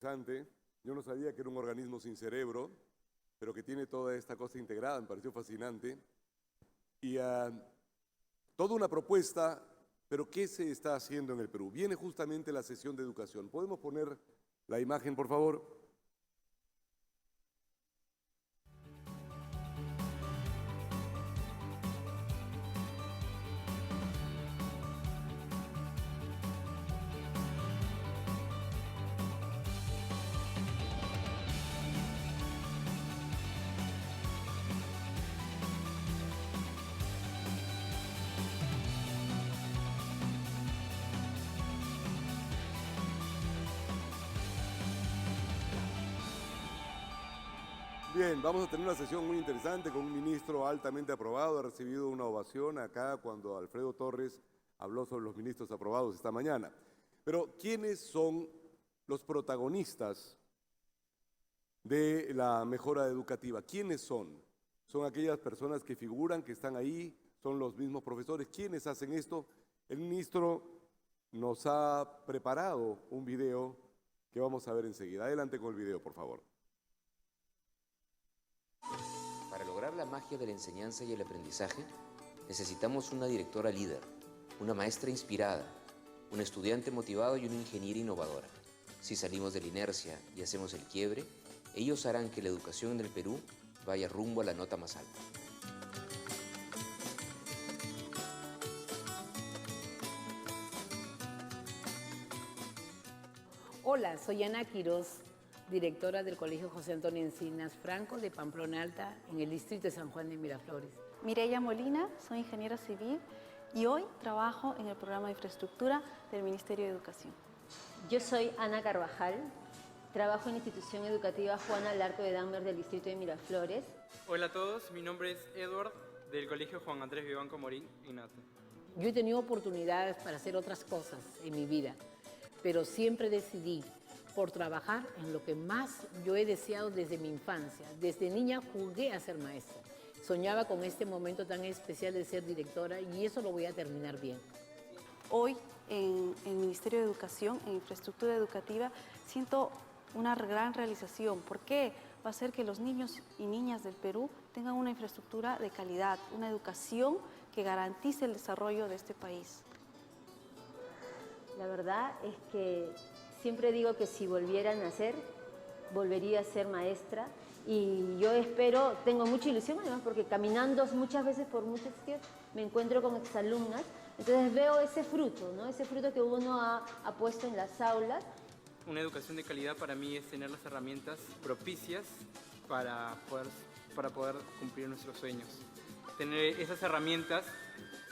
Interesante. Yo no sabía que era un organismo sin cerebro, pero que tiene toda esta cosa integrada, me pareció fascinante. Y toda una propuesta, pero ¿qué se está haciendo en el Perú? Viene justamente la sesión de educación. ¿Podemos poner la imagen, por favor? Bien, vamos a tener una sesión muy interesante con un ministro altamente aprobado. Ha recibido una ovación acá cuando Alfredo Torres habló sobre los ministros aprobados esta mañana. Pero, ¿quiénes son los protagonistas de la mejora educativa? ¿Quiénes son? Son aquellas personas que figuran, que están ahí, son los mismos profesores. ¿Quiénes hacen esto? El ministro nos ha preparado un video que vamos a ver enseguida. Adelante con el video, por favor. Para lograr la magia de la enseñanza y el aprendizaje, necesitamos una directora líder, una maestra inspirada, un estudiante motivado y una ingeniera innovadora. Si salimos de la inercia y hacemos el quiebre, ellos harán que la educación en el Perú vaya rumbo a la nota más alta. Hola, soy Ana Quiroz, directora del Colegio José Antonio Encinas Franco de Pamplona Alta, en el distrito de San Juan de Miraflores. Mireya Molina, soy ingeniera civil y hoy trabajo en el programa de infraestructura del Ministerio de Educación. Yo soy Ana Carvajal, trabajo en la institución educativa Juana Larco de Danvers del distrito de Miraflores. Hola a todos, mi nombre es Edward, del Colegio Juan Andrés Vivanco Morín, Inate. Yo he tenido oportunidades para hacer otras cosas en mi vida, pero siempre decidí por trabajar en lo que más yo he deseado desde mi infancia. Desde niña jugué a ser maestra. Soñaba con este momento tan especial de ser directora y eso lo voy a terminar bien. Hoy en el Ministerio de Educación, en infraestructura educativa, siento una gran realización. ¿Por qué? Va a ser que los niños y niñas del Perú tengan una infraestructura de calidad, una educación que garantice el desarrollo de este país. La verdad es que siempre digo que si volviera a nacer, volvería a ser maestra. Y yo espero, tengo mucha ilusión además, porque caminando muchas veces por muchos sitios me encuentro con exalumnas. Entonces veo ese fruto, ¿no? Ese fruto que uno ha puesto en las aulas. Una educación de calidad para mí es tener las herramientas propicias para poder cumplir nuestros sueños. Tener esas herramientas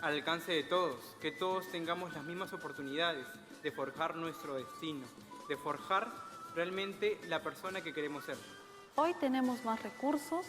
al alcance de todos, que todos tengamos las mismas oportunidades de forjar nuestro destino, de forjar realmente la persona que queremos ser. Hoy tenemos más recursos,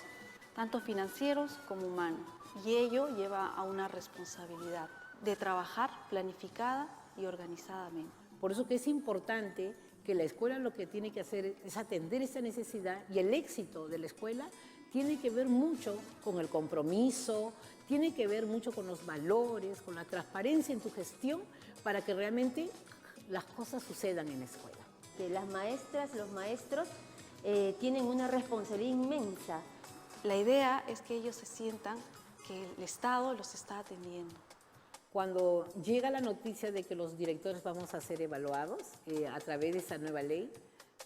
tanto financieros como humanos, y ello lleva a una responsabilidad de trabajar planificada y organizadamente. Por eso que es importante que la escuela lo que tiene que hacer es atender esa necesidad, y el éxito de la escuela tiene que ver mucho con el compromiso, tiene que ver mucho con los valores, con la transparencia en tu gestión, para que realmente las cosas sucedan en la escuela. Que las maestras, los maestros tienen una responsabilidad inmensa. La idea es que ellos se sientan que el Estado los está atendiendo. Cuando llega la noticia de que los directores vamos a ser evaluados a través de esa nueva ley,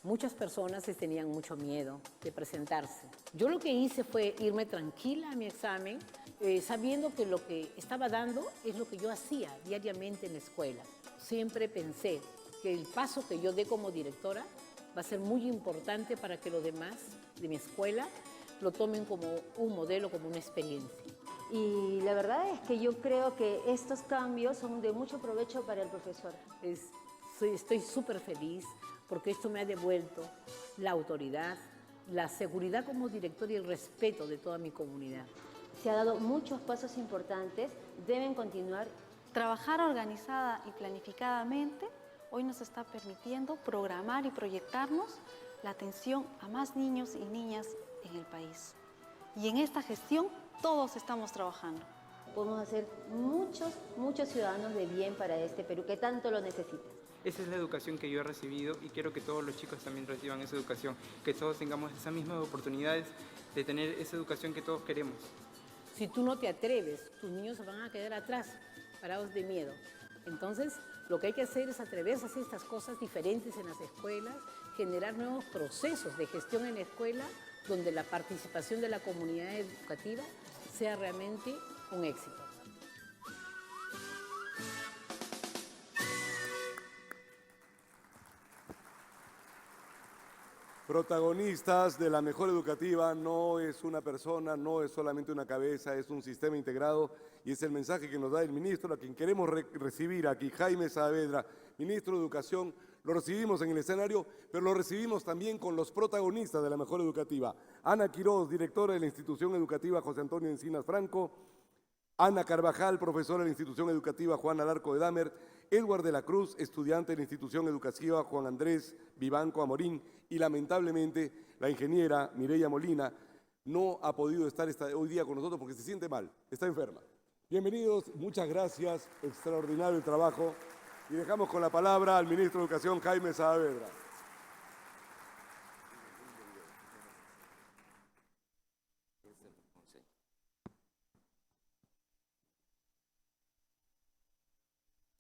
muchas personas tenían mucho miedo de presentarse. Yo lo que hice fue irme tranquila a mi examen, sabiendo que lo que estaba dando es lo que yo hacía diariamente en la escuela. Siempre pensé que el paso que yo dé como directora va a ser muy importante para que los demás de mi escuela lo tomen como un modelo, como una experiencia. Y la verdad es que yo creo que estos cambios son de mucho provecho para el profesor. Estoy súper feliz porque esto me ha devuelto la autoridad, la seguridad como directora y el respeto de toda mi comunidad. Se han dado muchos pasos importantes, deben continuar. Trabajar organizada y planificadamente hoy nos está permitiendo programar y proyectarnos la atención a más niños y niñas en el país. Y en esta gestión todos estamos trabajando. Podemos hacer muchos ciudadanos de bien para este Perú que tanto lo necesita. Esa es la educación que yo he recibido y quiero que todos los chicos también reciban esa educación, que todos tengamos esas mismas oportunidades de tener esa educación que todos queremos. Si tú no te atreves, tus niños se van a quedar atrás, parados de miedo. Entonces, lo que hay que hacer es atreverse a hacer estas cosas diferentes en las escuelas, generar nuevos procesos de gestión en la escuela, donde la participación de la comunidad educativa sea realmente un éxito. Protagonistas de la mejor educativa no es una persona, no es solamente una cabeza, es un sistema integrado y es el mensaje que nos da el ministro, a quien queremos recibir aquí, Jaime Saavedra, ministro de Educación. Lo recibimos en el escenario, pero lo recibimos también con los protagonistas de la mejor educativa. Ana Quiroz, directora de la institución educativa José Antonio Encinas Franco; Ana Carvajal, profesora de la institución educativa Juan Alarco de Damer; Edward de la Cruz, estudiante de la institución educativa Juan Andrés Vivanco Amorín; y lamentablemente la ingeniera Mireya Molina no ha podido estar hoy día con nosotros porque se siente mal, está enferma. Bienvenidos, muchas gracias, extraordinario el trabajo. Y dejamos con la palabra al ministro de Educación, Jaime Saavedra.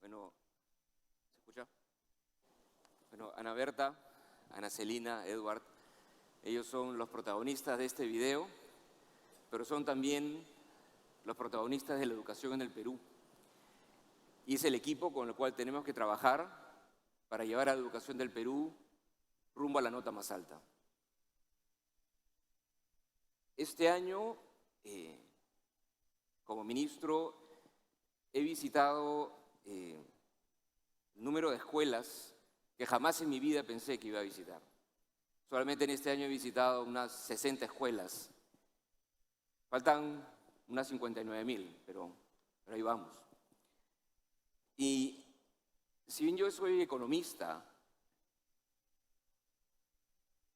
Bueno, ¿se escucha? Bueno, Ana Berta, Ana Celina, Edward, ellos son los protagonistas de este video, pero son también los protagonistas de la educación en el Perú. Y es el equipo con el cual tenemos que trabajar para llevar a la educación del Perú rumbo a la nota más alta. Este año, como ministro, he visitado número de escuelas que jamás en mi vida pensé que iba a visitar. Solamente en este año he visitado unas 60 escuelas. Faltan unas 59.000, pero ahí vamos. Y si bien yo soy economista,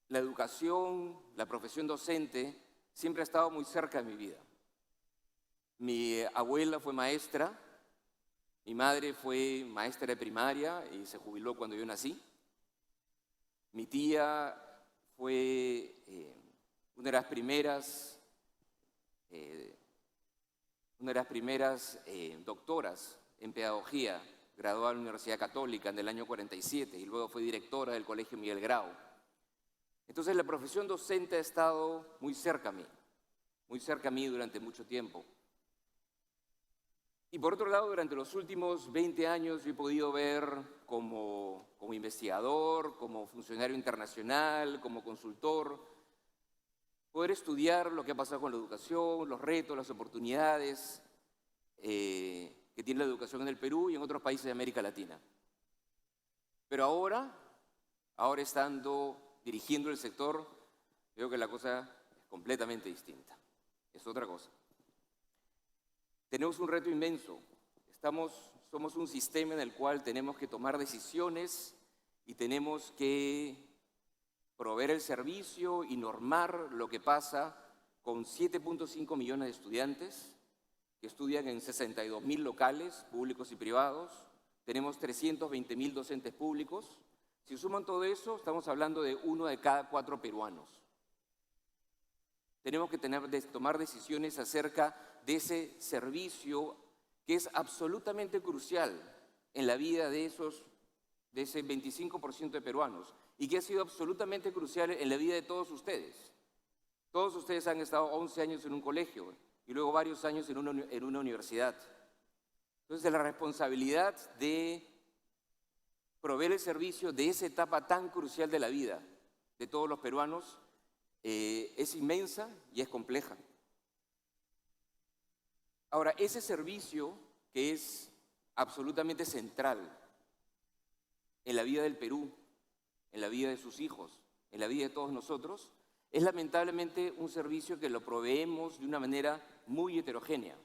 la educación, la profesión docente, siempre ha estado muy cerca de mi vida. Mi abuela fue maestra, mi madre fue maestra de primaria y se jubiló cuando yo nací. Mi tía fue una de las primeras doctoras en pedagogía, graduada en la Universidad Católica en el año 47 y luego fue directora del Colegio Miguel Grau. Entonces la profesión docente ha estado muy cerca a mí durante mucho tiempo. Y por otro lado, durante los últimos 20 años yo he podido ver como investigador, como funcionario internacional, como consultor, poder estudiar lo que ha pasado con la educación, los retos, las oportunidades que tiene la educación en el Perú y en otros países de América Latina. Pero ahora estando dirigiendo el sector, veo que la cosa es completamente distinta. Es otra cosa. Tenemos un reto inmenso. Somos un sistema en el cual tenemos que tomar decisiones y tenemos que proveer el servicio y normar lo que pasa con 7.5 millones de estudiantes que estudian en 62.000 locales públicos y privados. Tenemos 320.000 docentes públicos. Si suman todo eso, estamos hablando de 1 de cada 4 peruanos. Tenemos que tomar decisiones acerca de ese servicio que es absolutamente crucial en la vida de ese 25% de peruanos y que ha sido absolutamente crucial en la vida de todos ustedes. Todos ustedes han estado 11 años en un colegio y luego varios años en una universidad. Entonces, la responsabilidad de proveer el servicio de esa etapa tan crucial de la vida de todos los peruanos es inmensa y es compleja. Ahora, ese servicio que es absolutamente central en la vida del Perú, en la vida de sus hijos, en la vida de todos nosotros, es lamentablemente un servicio que lo proveemos de una manera muy heterogénea.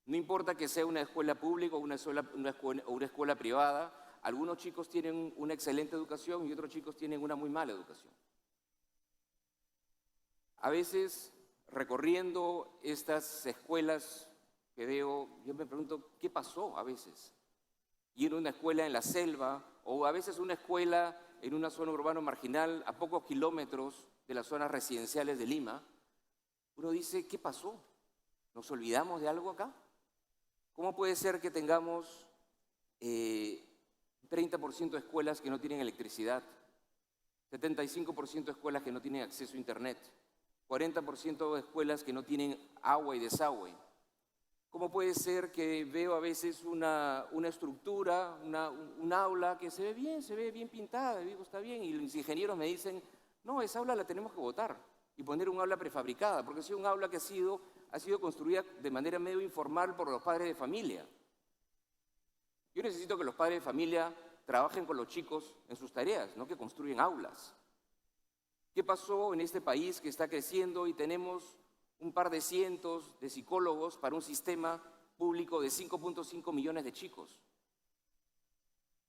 No importa que sea una escuela pública o una escuela privada, algunos chicos tienen una excelente educación y otros chicos tienen una muy mala educación. A veces, recorriendo estas escuelas que veo, yo me pregunto, ¿qué pasó a veces? ir a una escuela en la selva o a veces una escuela en una zona urbana marginal a pocos kilómetros de las zonas residenciales de Lima, uno dice, ¿qué pasó? ¿Nos olvidamos de algo acá? ¿Cómo puede ser que tengamos 30% de escuelas que no tienen electricidad, 75% de escuelas que no tienen acceso a Internet, 40% de escuelas que no tienen agua y desagüe? ¿Cómo puede ser que veo a veces una estructura, un aula que se ve bien pintada, digo, está bien, y los ingenieros me dicen, no, esa aula la tenemos que botar y poner un aula prefabricada, porque ha sido un aula que ha sido construida de manera medio informal por los padres de familia? Yo necesito que los padres de familia trabajen con los chicos en sus tareas, no que construyen aulas. ¿Qué pasó en este país que está creciendo y tenemos un par de cientos de psicólogos para un sistema público de 5.5 millones de chicos?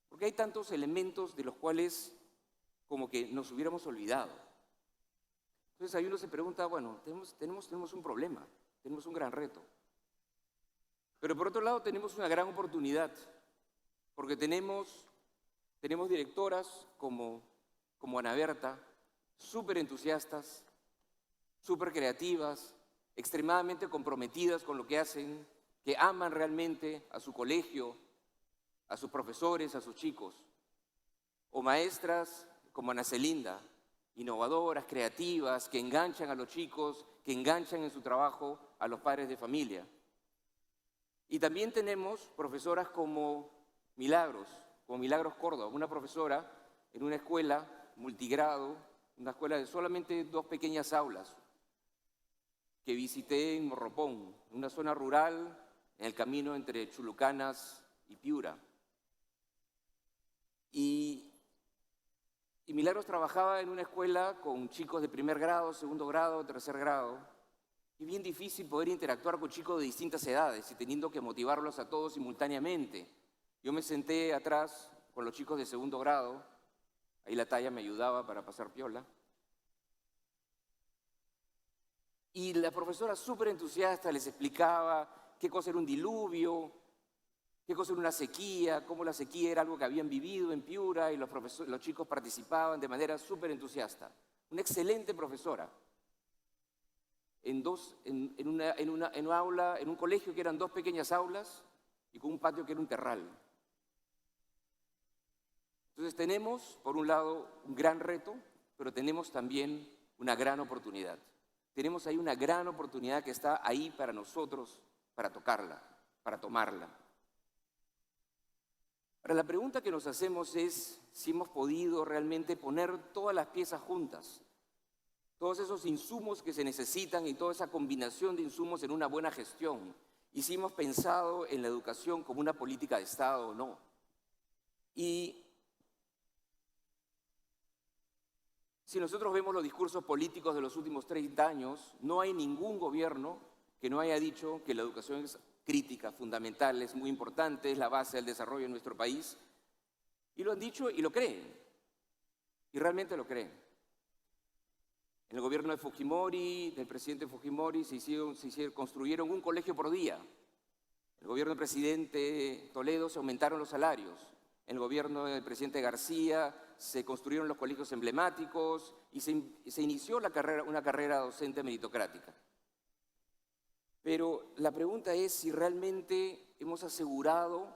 Porque hay tantos elementos de los cuales como que nos hubiéramos olvidado. Entonces ahí uno se pregunta, bueno, tenemos un problema, tenemos un gran reto. Pero por otro lado tenemos una gran oportunidad, porque tenemos directoras como Ana Berta, súper entusiastas, súper creativas, extremadamente comprometidas con lo que hacen, que aman realmente a su colegio, a sus profesores, a sus chicos. O maestras como Ana Celinda, innovadoras, creativas, que enganchan a los chicos, que enganchan en su trabajo a los padres de familia. Y también tenemos profesoras como Milagros Córdoba, una profesora en una escuela multigrado, una escuela de solamente 2 pequeñas aulas, que visité en Morropón, una zona rural, en el camino entre Chulucanas y Piura. Y Milagros trabajaba en una escuela con chicos de primer grado, segundo grado, tercer grado, y bien difícil poder interactuar con chicos de distintas edades y teniendo que motivarlos a todos simultáneamente. Yo me senté atrás con los chicos de segundo grado, ahí la talla me ayudaba para pasar piola. Y la profesora súper entusiasta les explicaba qué cosa era un diluvio, qué cosa era una sequía, cómo la sequía era algo que habían vivido en Piura y los chicos participaban de manera súper entusiasta. Una excelente profesora. En un colegio que eran 2 pequeñas aulas y con un patio que era un terral. Entonces tenemos, por un lado, un gran reto, pero tenemos también una gran oportunidad. Tenemos ahí una gran oportunidad que está ahí para nosotros, para tocarla, para tomarla. Ahora, la pregunta que nos hacemos es si hemos podido realmente poner todas las piezas juntas, todos esos insumos que se necesitan y toda esa combinación de insumos en una buena gestión, y si hemos pensado en la educación como una política de Estado o no. Y si nosotros vemos los discursos políticos de los últimos 30 años, no hay ningún gobierno que no haya dicho que la educación es crítica, fundamental, es muy importante, es la base del desarrollo de nuestro país. Y lo han dicho y lo creen. Y realmente lo creen. En el gobierno de Fujimori, del presidente Fujimori, construyeron un colegio por día. En el gobierno del presidente Toledo se aumentaron los salarios. En el gobierno del presidente García se construyeron los colegios emblemáticos y se inició una carrera docente meritocrática. Pero la pregunta es si realmente hemos asegurado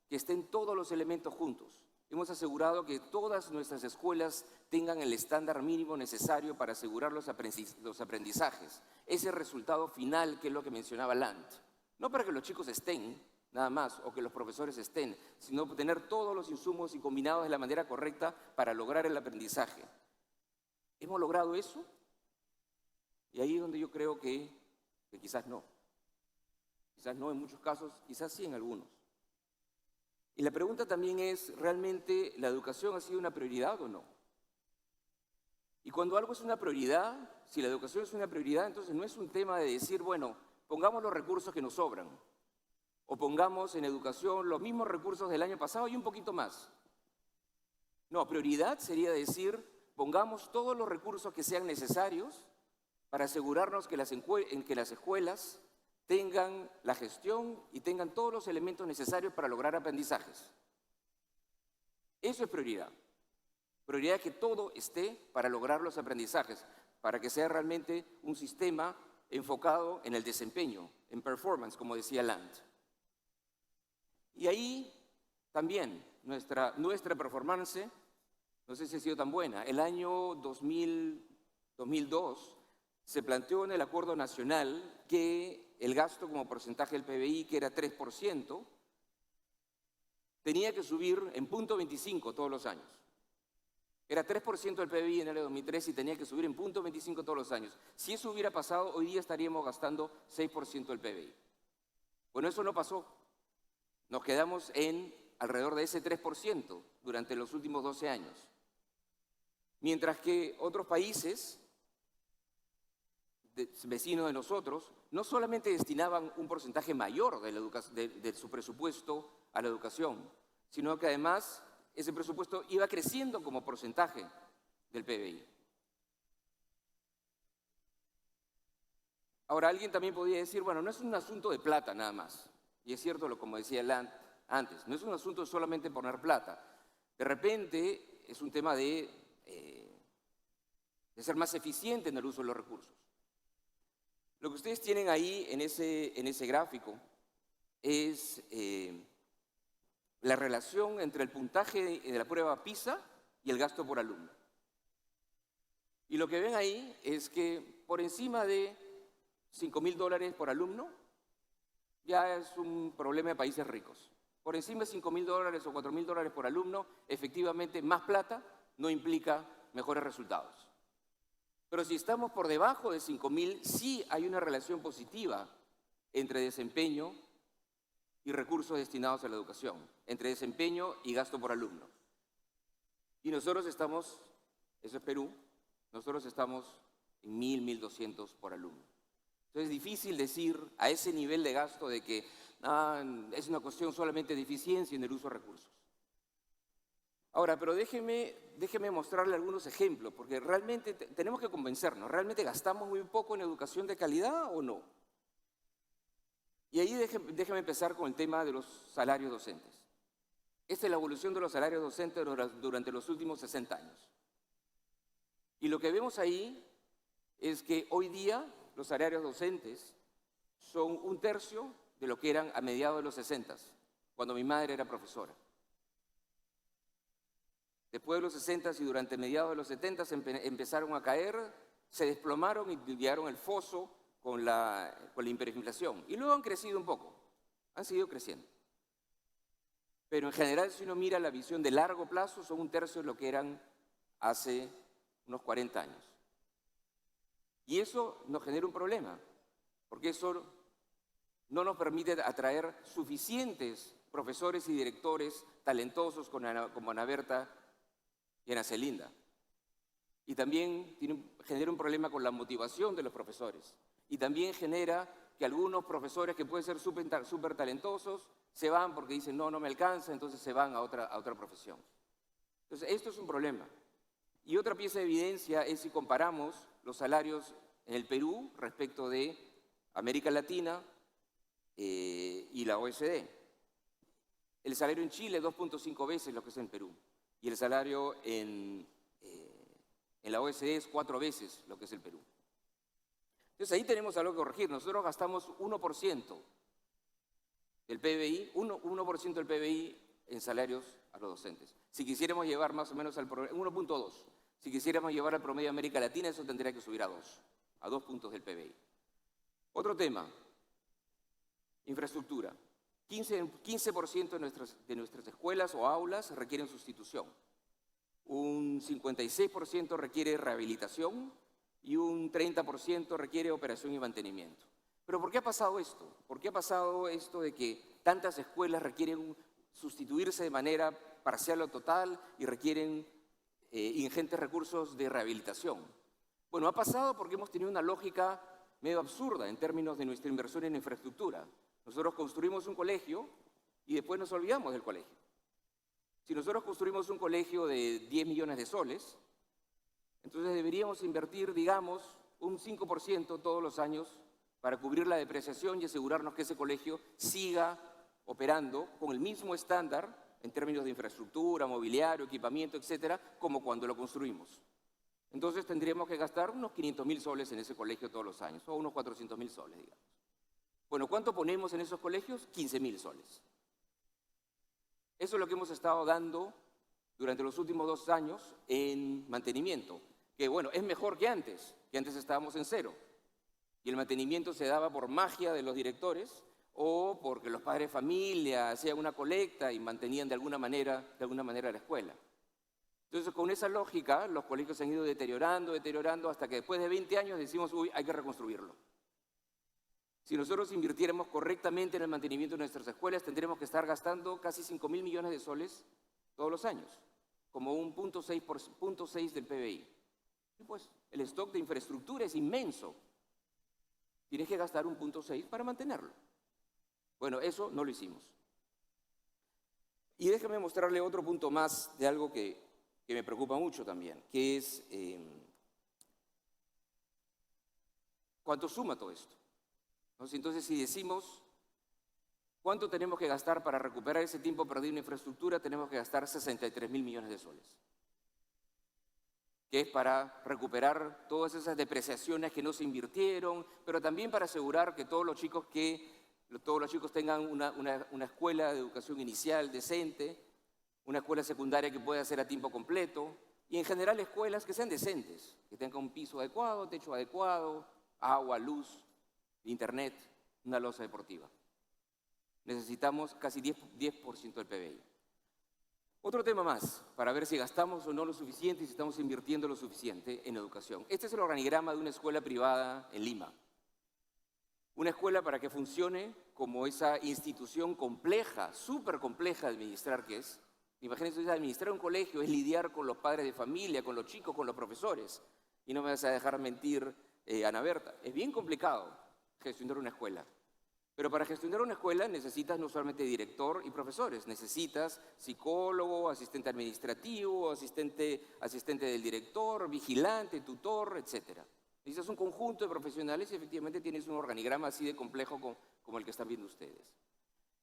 que estén todos los elementos juntos. Hemos asegurado que todas nuestras escuelas tengan el estándar mínimo necesario para asegurar los aprendizajes. Ese resultado final que es lo que mencionaba Land. No para que los chicos estén, nada más, o que los profesores estén, sino tener todos los insumos y combinados de la manera correcta para lograr el aprendizaje. ¿Hemos logrado eso? Y ahí es donde yo creo que quizás no. Quizás no en muchos casos, quizás sí en algunos. Y la pregunta también es, ¿realmente la educación ha sido una prioridad o no? Y cuando algo es una prioridad, si la educación es una prioridad, entonces no es un tema de decir, bueno, pongamos los recursos que nos sobran, o pongamos en educación los mismos recursos del año pasado y un poquito más. No, prioridad sería decir, pongamos todos los recursos que sean necesarios para asegurarnos que las escuelas tengan la gestión y tengan todos los elementos necesarios para lograr aprendizajes. Eso es prioridad. Prioridad es que todo esté para lograr los aprendizajes, para que sea realmente un sistema enfocado en el desempeño, en performance, como decía Land. Y ahí también nuestra performance, no sé si ha sido tan buena. El año 2002 se planteó en el Acuerdo Nacional que el gasto como porcentaje del PBI, que era 3%, tenía que subir en 0.25 todos los años. Era 3% del PBI en el 2003 y tenía que subir en 0.25 todos los años. Si eso hubiera pasado, hoy día estaríamos gastando 6% del PBI. Bueno, eso no pasó. Nos quedamos en alrededor de ese 3% durante los últimos 12 años. Mientras que otros países, vecinos de nosotros, no solamente destinaban un porcentaje mayor de su presupuesto a la educación, sino que además ese presupuesto iba creciendo como porcentaje del PBI. Ahora, alguien también podría decir, bueno, no es un asunto de plata nada más. Y es cierto, como decía Land antes, no es un asunto de solamente poner plata. De repente es un tema de ser más eficiente en el uso de los recursos. Lo que ustedes tienen ahí en ese gráfico es la relación entre el puntaje de la prueba PISA y el gasto por alumno. Y lo que ven ahí es que por encima de $5.000 por alumno ya es un problema de países ricos. Por encima de $5.000 o $4.000 por alumno, efectivamente más plata no implica mejores resultados. Pero si estamos por debajo de 5.000, sí hay una relación positiva entre desempeño y recursos destinados a la educación, entre desempeño y gasto por alumno. Y nosotros estamos, eso es Perú, nosotros estamos en 1.000, 1.200 por alumno. Entonces es difícil decir a ese nivel de gasto de que es una cuestión solamente de eficiencia en el uso de recursos. Ahora, pero déjeme mostrarle algunos ejemplos, porque realmente tenemos que convencernos, ¿realmente gastamos muy poco en educación de calidad o no? Y ahí déjeme empezar con el tema de los salarios docentes. Esta es la evolución de los salarios docentes durante los últimos 60 años. Y lo que vemos ahí es que hoy día los salarios docentes son 1/3 de lo que eran a mediados de los 60, cuando mi madre era profesora. Después de los 60 y durante mediados de los 70 empezaron a caer, se desplomaron y llegaron al foso con la hiperinflación. Y luego han crecido un poco, han seguido creciendo. Pero en general, si uno mira la visión de largo plazo, son 1/3 de lo que eran hace unos 40 años. Y eso nos genera un problema, porque eso no nos permite atraer suficientes profesores y directores talentosos como Ana Berta y Ana Celinda. Y también genera un problema con la motivación de los profesores. Y también genera que algunos profesores que pueden ser súper talentosos se van porque dicen, no me alcanza, entonces se van a otra profesión. Entonces, esto es un problema. Y otra pieza de evidencia es si comparamos los salarios en el Perú respecto de América Latina y la OECD. El salario en Chile es 2.5 veces lo que es en Perú. Y el salario en la OECD es 4 veces lo que es el Perú. Entonces ahí tenemos algo que corregir. Nosotros gastamos 1% del PBI, 1% del PBI en salarios a los docentes. Si quisiéramos llevar más o menos al 1.2, si quisiéramos llevar al promedio de América Latina, eso tendría que subir a 2 puntos del PBI. Otro tema, infraestructura. 15% de nuestras escuelas o aulas requieren sustitución. Un 56% requiere rehabilitación y un 30% requiere operación y mantenimiento. ¿Pero por qué ha pasado esto? ¿Por qué ha pasado esto de que tantas escuelas requieren sustituirse de manera parcial o total y requieren ingentes recursos de rehabilitación? Bueno, ha pasado porque hemos tenido una lógica medio absurda en términos de nuestra inversión en infraestructura. Nosotros construimos un colegio y después nos olvidamos del colegio. Si nosotros construimos un colegio de 10 millones de soles, entonces deberíamos invertir, digamos, un 5% todos los años para cubrir la depreciación y asegurarnos que ese colegio siga operando con el mismo estándar en términos de infraestructura, mobiliario, equipamiento, etcétera, como cuando lo construimos. Entonces tendríamos que gastar unos 500.000 soles en ese colegio todos los años, o unos 400.000 soles, digamos. Bueno, ¿cuánto ponemos en esos colegios? 15.000 soles. Eso es lo que hemos estado dando durante los últimos 2 años en mantenimiento, que bueno, es mejor que antes estábamos en 0. Y el mantenimiento se daba por magia de los directores o porque los padres de familia hacían una colecta y mantenían de alguna manera la escuela. Entonces, con esa lógica, los colegios se han ido deteriorando, hasta que después de 20 años decimos, uy, hay que reconstruirlo. Si nosotros invirtiéramos correctamente en el mantenimiento de nuestras escuelas, tendríamos que estar gastando casi 5.000 millones de soles todos los años, como un 0.6 del PBI. Y pues, el stock de infraestructura es inmenso. Tienes que gastar un 0.6 para mantenerlo. Bueno, eso no lo hicimos. Y déjame mostrarle otro punto más de algo que me preocupa mucho también, que es cuánto suma todo esto. Entonces, si decimos cuánto tenemos que gastar para recuperar ese tiempo perdido en infraestructura, tenemos que gastar 63.000 millones de soles, que es para recuperar todas esas depreciaciones que no se invirtieron, pero también para asegurar que todos los chicos tengan una escuela de educación inicial decente, una escuela secundaria que pueda ser a tiempo completo, y en general escuelas que sean decentes, que tengan un piso adecuado, techo adecuado, agua, luz, internet, una losa deportiva. Necesitamos casi 10% del PBI. Otro tema más, para ver si gastamos o no lo suficiente y si estamos invirtiendo lo suficiente en educación. Este es el organigrama de una escuela privada en Lima. Una escuela para que funcione como esa institución compleja, súper compleja de administrar que es. Imagínense, administrar un colegio es lidiar con los padres de familia, con los chicos, con los profesores. Y no me vas a dejar mentir, Ana Berta. Es bien complicado gestionar una escuela. Pero para gestionar una escuela necesitas no solamente director y profesores, necesitas psicólogo, asistente administrativo, asistente del director, vigilante, tutor, etc. Necesitas un conjunto de profesionales y efectivamente tienes un organigrama así de complejo como el que están viendo ustedes.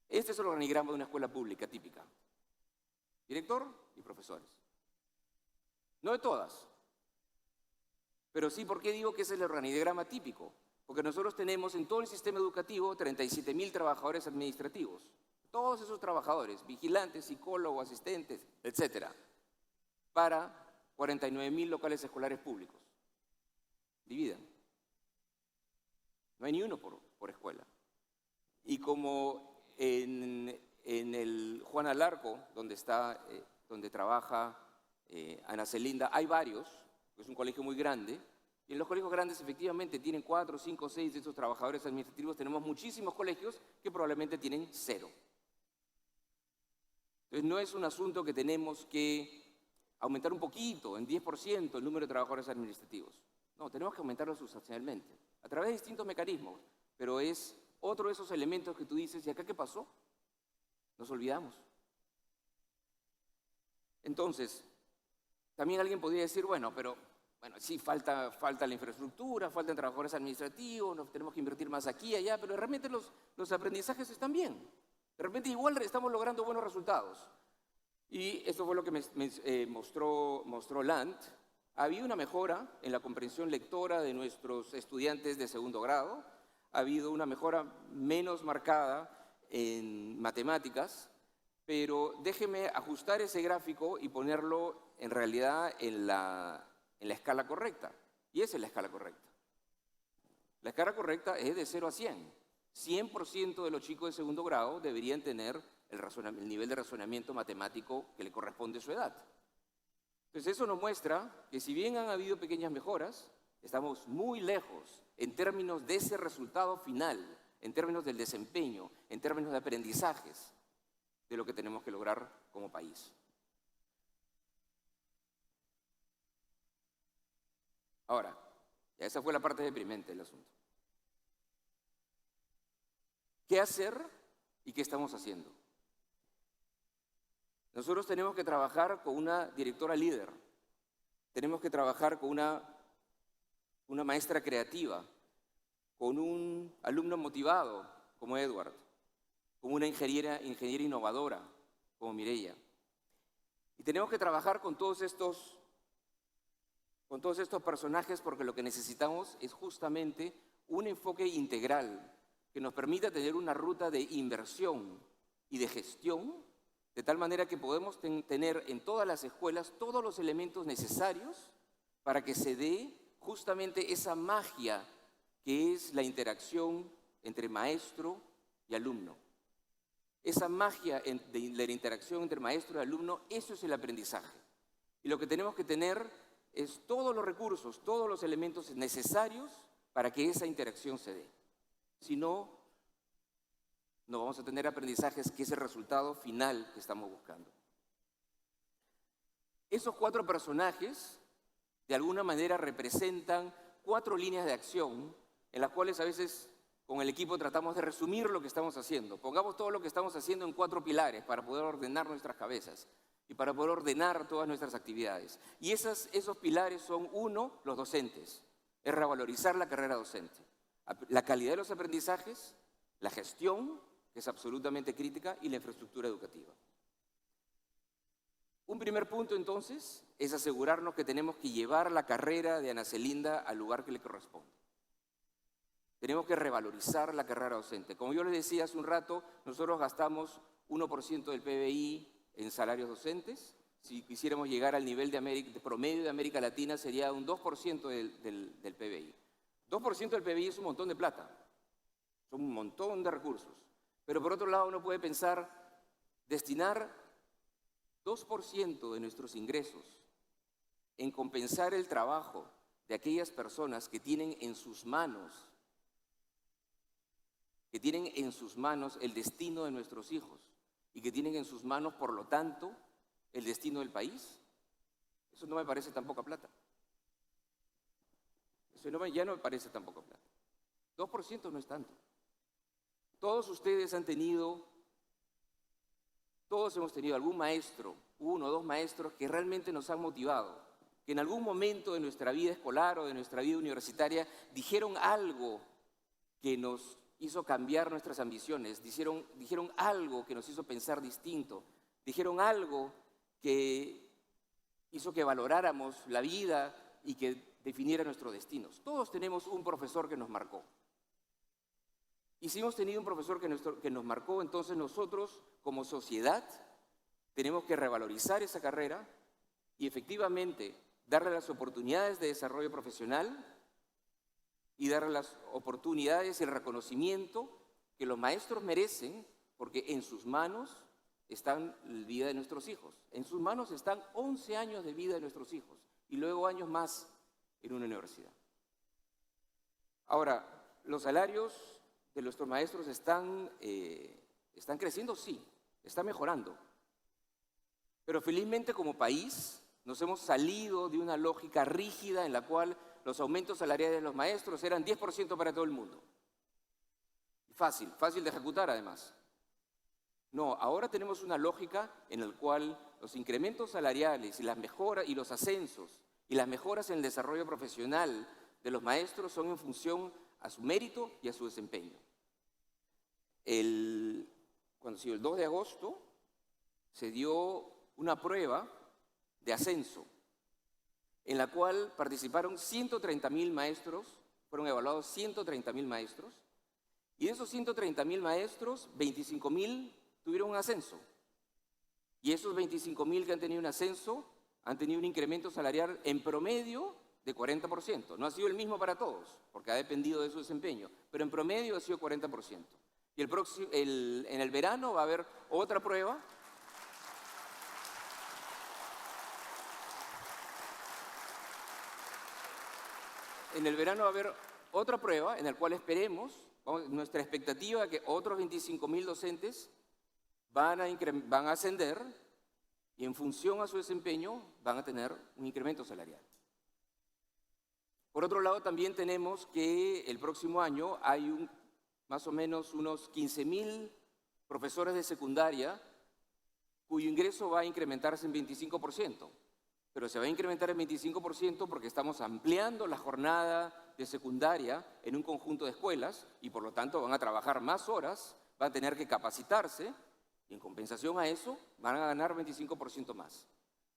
Este es el organigrama de una escuela pública típica. Director y profesores. No de todas. Pero sí, ¿por qué digo que ese es el organigrama típico? Porque nosotros tenemos en todo el sistema educativo 37.000 trabajadores administrativos. Todos esos trabajadores, vigilantes, psicólogos, asistentes, etcétera, para 49.000 locales escolares públicos. Dividan. No hay ni uno por escuela. Y como en el Juan Alarco, donde trabaja Ana Celinda, hay varios, es un colegio muy grande. Y en los colegios grandes efectivamente tienen 4, 5, 6 de estos trabajadores administrativos. Tenemos muchísimos colegios que probablemente tienen 0. Entonces no es un asunto que tenemos que aumentar un poquito, en 10%, el número de trabajadores administrativos. No, tenemos que aumentarlo sustancialmente, a través de distintos mecanismos. Pero es otro de esos elementos que tú dices, ¿y acá qué pasó? Nos olvidamos. Entonces, también alguien podría decir, bueno, sí, falta la infraestructura, faltan trabajadores administrativos, nos tenemos que invertir más aquí y allá, pero realmente los aprendizajes están bien. De repente igual estamos logrando buenos resultados. Y esto fue lo que mostró Land. Había una mejora en la comprensión lectora de nuestros estudiantes de segundo grado, ha habido una mejora menos marcada en matemáticas, pero déjeme ajustar ese gráfico y ponerlo en realidad en la escala correcta. Y esa es la escala correcta. La escala correcta es de 0 a 100. 100% de los chicos de segundo grado deberían tener el nivel de razonamiento matemático que le corresponde a su edad. Entonces eso nos muestra que si bien han habido pequeñas mejoras, estamos muy lejos en términos de ese resultado final, en términos del desempeño, en términos de aprendizajes, de lo que tenemos que lograr como país. Ahora, ya esa fue la parte deprimente del asunto. ¿Qué hacer y qué estamos haciendo? Nosotros tenemos que trabajar con una directora líder, tenemos que trabajar con una maestra creativa, con un alumno motivado como Edward, con una ingeniera innovadora, como Mireia. Y tenemos que trabajar con todos estos personajes porque lo que necesitamos es justamente un enfoque integral que nos permita tener una ruta de inversión y de gestión, de tal manera que podemos tener en todas las escuelas todos los elementos necesarios para que se dé justamente esa magia que es la interacción entre maestro y alumno. Esa magia de la interacción entre maestro y alumno, eso es el aprendizaje. Y lo que tenemos que tener es todos los recursos, todos los elementos necesarios para que esa interacción se dé. Si no, no vamos a tener aprendizajes, que es el resultado final que estamos buscando. Esos 4 personajes, de alguna manera, representan 4 líneas de acción en las cuales a veces con el equipo tratamos de resumir lo que estamos haciendo. Pongamos todo lo que estamos haciendo en 4 pilares para poder ordenar nuestras cabezas y para poder ordenar todas nuestras actividades. Y esos pilares son: 1, los docentes. Es revalorizar la carrera docente. La calidad de los aprendizajes, la gestión, que es absolutamente crítica, y la infraestructura educativa. Un primer punto, entonces, es asegurarnos que tenemos que llevar la carrera de Ana Celinda al lugar que le corresponde. Tenemos que revalorizar la carrera docente. Como yo les decía hace un rato, nosotros gastamos 1% del PBI en salarios docentes. Si quisiéramos llegar al nivel de promedio de América Latina, sería un 2% del PBI. 2% del PBI es un montón de plata, son un montón de recursos. Pero por otro lado, uno puede pensar, destinar 2% de nuestros ingresos en compensar el trabajo de aquellas personas que tienen en sus manos el destino de nuestros hijos y que tienen en sus manos, por lo tanto, el destino del país. Eso no me parece tan poca plata. Eso ya no me parece tan poca plata. 2% no es tanto. Todos ustedes todos hemos tenido algún maestro, 1 o 2 maestros que realmente nos han motivado, que en algún momento de nuestra vida escolar o de nuestra vida universitaria dijeron algo que nos hizo cambiar nuestras ambiciones, dijeron algo que nos hizo pensar distinto, dijeron algo que hizo que valoráramos la vida y que definiera nuestros destinos. Todos tenemos un profesor que nos marcó. Y si hemos tenido un profesor que nos marcó, entonces nosotros, como sociedad, tenemos que revalorizar esa carrera y efectivamente darle las oportunidades de desarrollo profesional y darle las oportunidades y el reconocimiento que los maestros merecen, porque en sus manos están la vida de nuestros hijos. En sus manos están 11 años de vida de nuestros hijos y luego años más en una universidad. Ahora, los salarios de nuestros maestros están creciendo, sí, están mejorando. Pero felizmente como país nos hemos salido de una lógica rígida en la cual los aumentos salariales de los maestros eran 10% para todo el mundo. Fácil de ejecutar además. No, ahora tenemos una lógica en la cual los incrementos salariales y las mejoras y los ascensos y las mejoras en el desarrollo profesional de los maestros son en función a su mérito y a su desempeño. Cuando se dio el 2 de agosto, se dio una prueba de ascenso en la cual participaron 130.000 maestros, fueron evaluados 130.000 maestros, y de esos 130.000 maestros, 25.000 tuvieron un ascenso. Y esos 25.000 que han tenido un ascenso han tenido un incremento salarial en promedio de 40%. No ha sido el mismo para todos, porque ha dependido de su desempeño, pero en promedio ha sido 40%. Y en el verano va a haber otra prueba. En el verano va a haber otra prueba en la cual esperemos, nuestra expectativa es que otros 25.000 docentes van a ascender y en función a su desempeño van a tener un incremento salarial. Por otro lado, también tenemos que el próximo año hay más o menos unos 15.000 profesores de secundaria cuyo ingreso va a incrementarse en 25%. Pero se va a incrementar en 25% porque estamos ampliando la jornada de secundaria en un conjunto de escuelas y por lo tanto van a trabajar más horas, van a tener que capacitarse Y en compensación a eso, van a ganar 25% más.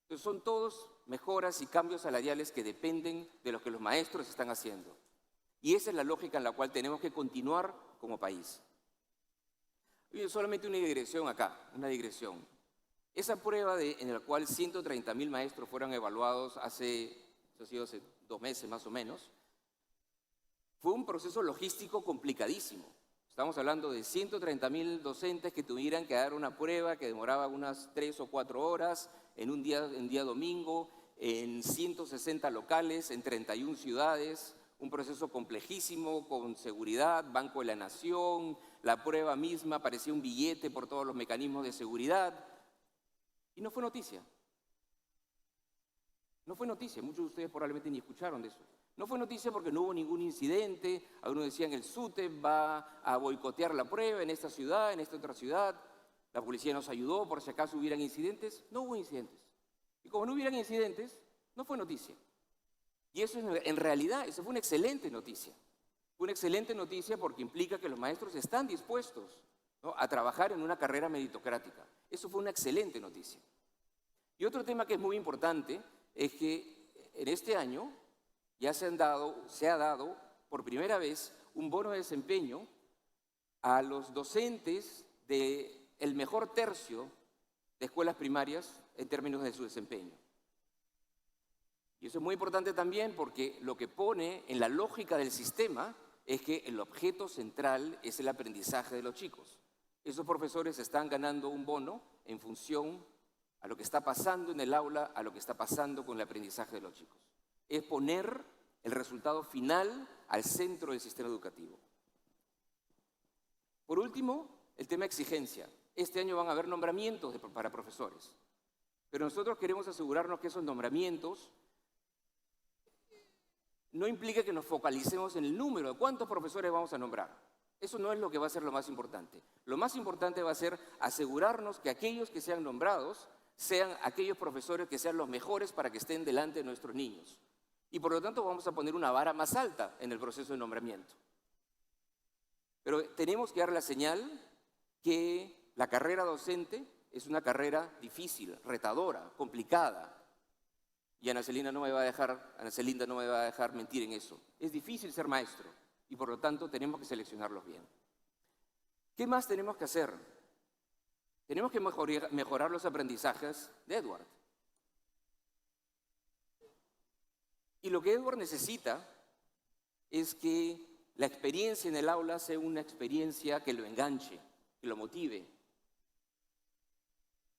Entonces son todos mejoras y cambios salariales que dependen de lo que los maestros están haciendo. Y esa es la lógica en la cual tenemos que continuar como país. Y solamente una digresión acá, una digresión. Esa prueba en la cual 130.000 maestros fueron evaluados hace 2 meses más o menos, fue un proceso logístico complicadísimo. Estamos hablando de 130.000 docentes que tuvieran que dar una prueba que demoraba unas 3 o 4 horas en un día domingo, en 160 locales, en 31 ciudades, un proceso complejísimo con seguridad, Banco de la Nación, la prueba misma parecía un billete por todos los mecanismos de seguridad. Y no fue noticia. No fue noticia, muchos de ustedes probablemente ni escucharon de eso. No fue noticia porque no hubo ningún incidente, algunos decían el SUTE va a boicotear la prueba en esta ciudad, en esta otra ciudad, la policía nos ayudó por si acaso hubieran incidentes, no hubo incidentes. Y como no hubieran incidentes, no fue noticia. Y eso en realidad, eso fue una excelente noticia. Fue una excelente noticia porque implica que los maestros están dispuestos, ¿no?, a trabajar en una carrera meritocrática. Eso fue una excelente noticia. Y otro tema que es muy importante es que en este año ya se ha dado por primera vez un bono de desempeño a los docentes del mejor tercio de escuelas primarias en términos de su desempeño. Y eso es muy importante también porque lo que pone en la lógica del sistema es que el objeto central es el aprendizaje de los chicos. Esos profesores están ganando un bono en función a lo que está pasando en el aula, a lo que está pasando con el aprendizaje de los chicos. Es poner el resultado final al centro del sistema educativo. Por último, el tema exigencia. Este año van a haber nombramientos para profesores, pero nosotros queremos asegurarnos que esos nombramientos no implica que nos focalicemos en el número de cuántos profesores vamos a nombrar. Eso no es lo que va a ser lo más importante. Lo más importante va a ser asegurarnos que aquellos que sean nombrados sean aquellos profesores que sean los mejores para que estén delante de nuestros niños. Y por lo tanto vamos a poner una vara más alta en el proceso de nombramiento. Pero tenemos que dar la señal que la carrera docente es una carrera difícil, retadora, complicada. Y Ana Celinda no me va a dejar mentir en eso. Es difícil ser maestro y por lo tanto tenemos que seleccionarlos bien. ¿Qué más tenemos que hacer? Tenemos que mejorar los aprendizajes de Edward. Y lo que Edward necesita es que la experiencia en el aula sea una experiencia que lo enganche, que lo motive.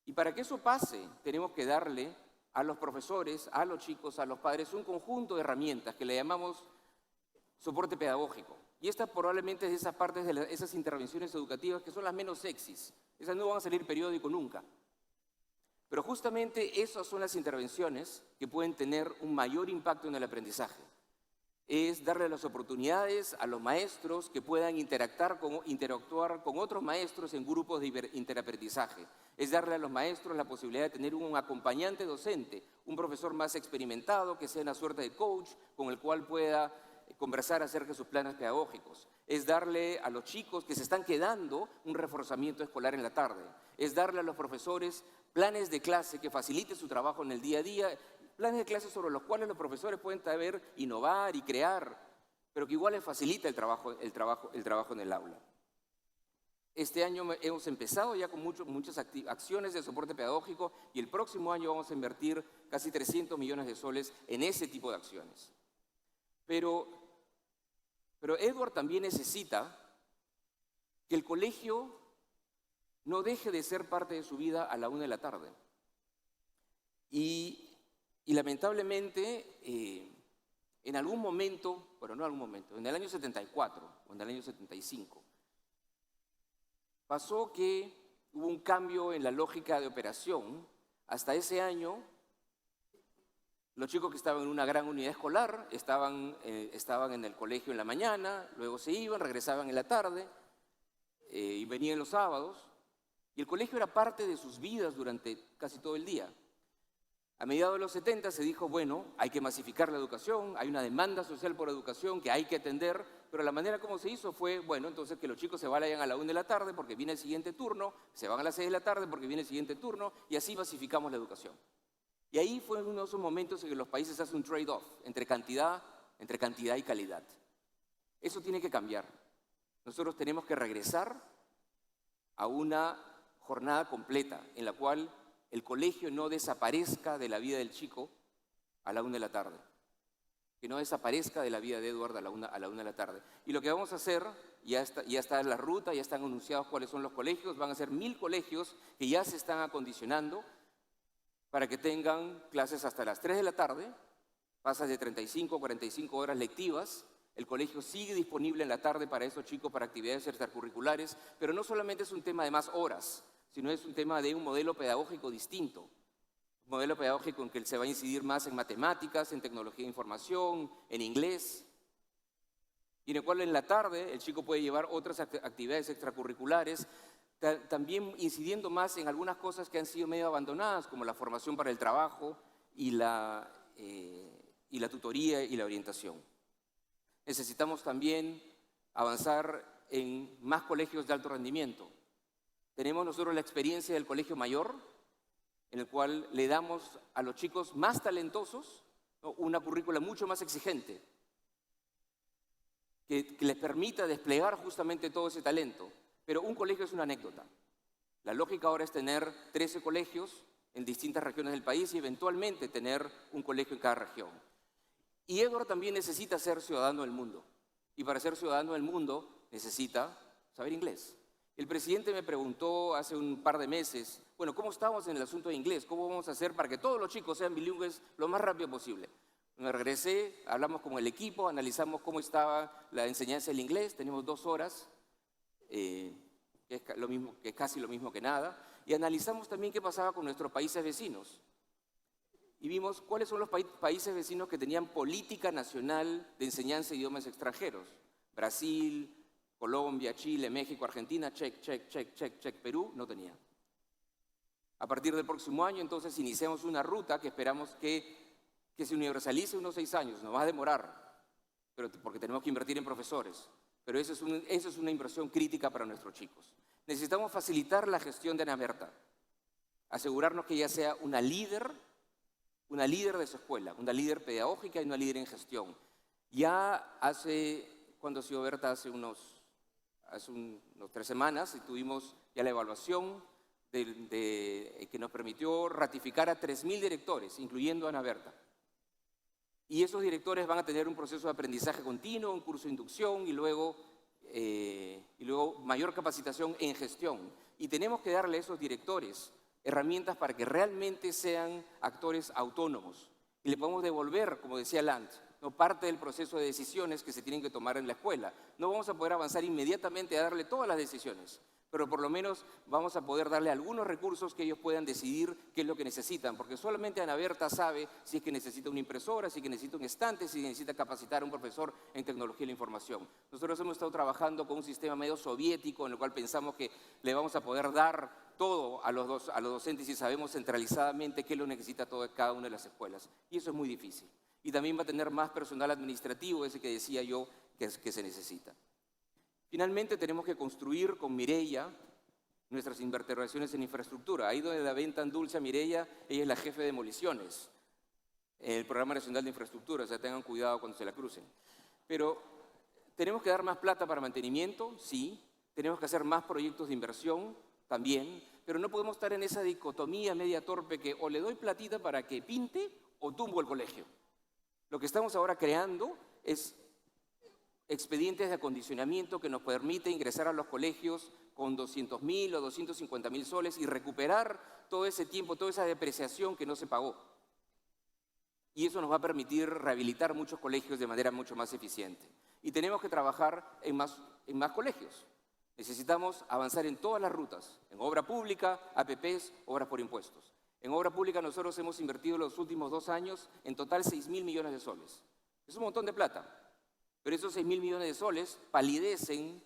Y para que eso pase, tenemos que darle a los profesores, a los chicos, a los padres, un conjunto de herramientas que le llamamos soporte pedagógico. Y esta probablemente es de esas partes de esas intervenciones educativas que son las menos sexys. Esas no van a salir periódico nunca. Pero justamente esas son las intervenciones que pueden tener un mayor impacto en el aprendizaje. Es darle las oportunidades a los maestros que puedan interactuar con otros maestros en grupos de interaprendizaje. Es darle a los maestros la posibilidad de tener un acompañante docente, un profesor más experimentado que sea una suerte de coach con el cual pueda conversar acerca de sus planes pedagógicos. Es darle a los chicos que se están quedando un reforzamiento escolar en la tarde. Es darle a los profesores planes de clase que faciliten su trabajo en el día a día, planes de clase sobre los cuales los profesores pueden saber innovar y crear, pero que igual les facilita el trabajo en el aula. Este año hemos empezado ya con muchas acciones de soporte pedagógico y el próximo año vamos a invertir casi 300 millones de soles en ese tipo de acciones. Pero Edward también necesita que el colegio no deje de ser parte de su vida a la 1 de la tarde. Y lamentablemente, en algún momento, bueno, no en algún momento, en el año 74 o en el año 75, pasó que hubo un cambio en la lógica de operación. Hasta ese año, los chicos que estaban en una gran unidad escolar estaban en el colegio en la mañana, luego se iban, regresaban en la tarde y venían los sábados. Y el colegio era parte de sus vidas durante casi todo el día. A mediados de los 70 se dijo, bueno, hay que masificar la educación, hay una demanda social por educación que hay que atender, pero la manera como se hizo fue, bueno, entonces que los chicos se vayan a la 1 de la tarde porque viene el siguiente turno, se van a las 6 de la tarde porque viene el siguiente turno, y así masificamos la educación. Y ahí fue uno de esos momentos en que los países hacen un trade-off entre cantidad y calidad. Eso tiene que cambiar. Nosotros tenemos que regresar a una jornada completa en la cual el colegio no desaparezca de la vida del chico a la 1 de la tarde. Que no desaparezca de la vida de Edward a la 1 de la tarde. Y lo que vamos a hacer, ya está en la ruta, ya están anunciados cuáles son los colegios, van a ser 1000 colegios que ya se están acondicionando para que tengan clases hasta las 3 de la tarde, pasas de 35 a 45 horas lectivas. El colegio sigue disponible en la tarde para esos chicos, para actividades extracurriculares, pero no solamente es un tema de más horas, sino es un tema de un modelo pedagógico distinto. Un modelo pedagógico en que se va a incidir más en matemáticas, en tecnología de información, en inglés, y en el cual en la tarde el chico puede llevar otras actividades extracurriculares, también incidiendo más en algunas cosas que han sido medio abandonadas, como la formación para el trabajo y la tutoría y la orientación. Necesitamos también avanzar en más colegios de alto rendimiento. Tenemos nosotros la experiencia del colegio mayor, en el cual le damos a los chicos más talentosos, ¿no?, una currícula mucho más exigente, que les permita desplegar justamente todo ese talento. Pero un colegio es una anécdota. La lógica ahora es tener 13 colegios en distintas regiones del país y eventualmente tener un colegio en cada región. Y Edward también necesita ser ciudadano del mundo. Y para ser ciudadano del mundo necesita saber inglés. El presidente me preguntó hace un par de meses, bueno, ¿cómo estamos en el asunto de inglés? ¿Cómo vamos a hacer para que todos los chicos sean bilingües lo más rápido posible? Me regresé, hablamos con el equipo, analizamos cómo estaba la enseñanza del inglés, tenemos 2 horas, que es casi lo mismo que nada, y analizamos también qué pasaba con nuestros países vecinos. Y vimos cuáles son los países vecinos que tenían política nacional de enseñanza de idiomas extranjeros. Brasil, Colombia, Chile, México, Argentina, check. Perú no tenía. A partir del próximo año, entonces, iniciamos una ruta que esperamos que se universalice unos 6 años. Nos va a demorar, porque tenemos que invertir en profesores. Pero eso es una inversión crítica para nuestros chicos. Necesitamos facilitar la gestión de Ana Berta. Asegurarnos que ella sea una líder de su escuela, una líder pedagógica y una líder en gestión. Ya cuando ha sido Berta hace unos 3 semanas, y tuvimos ya la evaluación que nos permitió ratificar a 3000 directores, incluyendo a Ana Berta. Y esos directores van a tener un proceso de aprendizaje continuo, un curso de inducción y luego mayor capacitación en gestión. Y tenemos que darle a esos directores herramientas para que realmente sean actores autónomos. Y le podemos devolver, como decía Land, ¿no?, parte del proceso de decisiones que se tienen que tomar en la escuela. No vamos a poder avanzar inmediatamente a darle todas las decisiones, pero por lo menos vamos a poder darle algunos recursos que ellos puedan decidir qué es lo que necesitan, porque solamente Ana Berta sabe si es que necesita una impresora, si es que necesita un estante, si necesita capacitar a un profesor en tecnología de la información. Nosotros hemos estado trabajando con un sistema medio soviético en el cual pensamos que le vamos a poder dar todo a los docentes y sabemos centralizadamente qué lo necesita cada una de las escuelas. Y eso es muy difícil. Y también va a tener más personal administrativo, ese que decía yo que se necesita. Finalmente, tenemos que construir con Mireia nuestras intervenciones en infraestructura. Ahí donde la ven tan dulce a Mireia, ella es la jefe de demoliciones en el Programa Nacional de Infraestructura, o sea, tengan cuidado cuando se la crucen. Pero tenemos que dar más plata para mantenimiento, sí. Tenemos que hacer más proyectos de inversión, también. Pero no podemos estar en esa dicotomía media torpe que o le doy platita para que pinte o tumbo el colegio. Lo que estamos ahora creando es expedientes de acondicionamiento que nos permite ingresar a los colegios con 200.000 o 250.000 soles y recuperar todo ese tiempo, toda esa depreciación que no se pagó. Y eso nos va a permitir rehabilitar muchos colegios de manera mucho más eficiente. Y tenemos que trabajar en más colegios. Necesitamos avanzar en todas las rutas, en obra pública, APPs, obras por impuestos. En obra pública nosotros hemos invertido los últimos 2 años en total 6.000 millones de soles. Es un montón de plata. Pero esos 6.000 millones de soles palidecen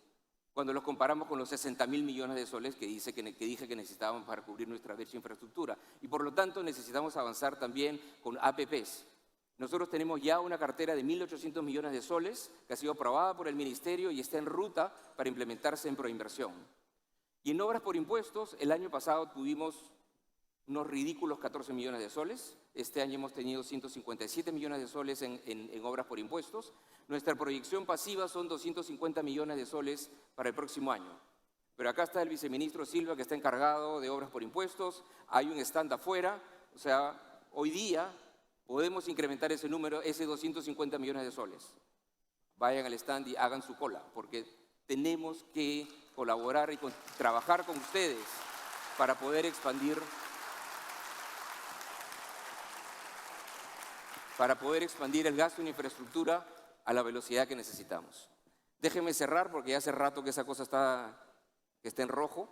cuando los comparamos con los 60.000 millones de soles que dije que necesitábamos para cubrir nuestra brecha de infraestructura. Y por lo tanto necesitamos avanzar también con APPs. Nosotros tenemos ya una cartera de 1.800 millones de soles que ha sido aprobada por el Ministerio y está en ruta para implementarse en Proinversión. Y en obras por impuestos, el año pasado tuvimos unos ridículos 14 millones de soles. Este año hemos tenido 157 millones de soles en obras por impuestos. Nuestra proyección pasiva son 250 millones de soles para el próximo año. Pero acá está el viceministro Silva, que está encargado de obras por impuestos. Hay un stand afuera. O sea, hoy día podemos incrementar ese número, ese 250 millones de soles. Vayan al stand y hagan su cola, porque tenemos que colaborar y trabajar con ustedes para poder expandir el gasto en infraestructura a la velocidad que necesitamos. Déjenme cerrar porque ya hace rato que esa cosa está en rojo,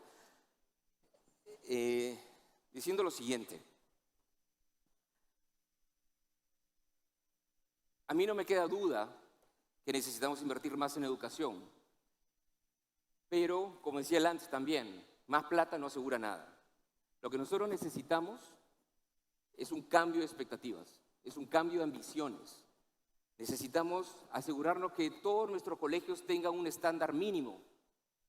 diciendo lo siguiente. A mí no me queda duda que necesitamos invertir más en educación, pero, como decía antes también, más plata no asegura nada. Lo que nosotros necesitamos es un cambio de expectativas, es un cambio de ambiciones. Necesitamos asegurarnos que todos nuestros colegios tengan un estándar mínimo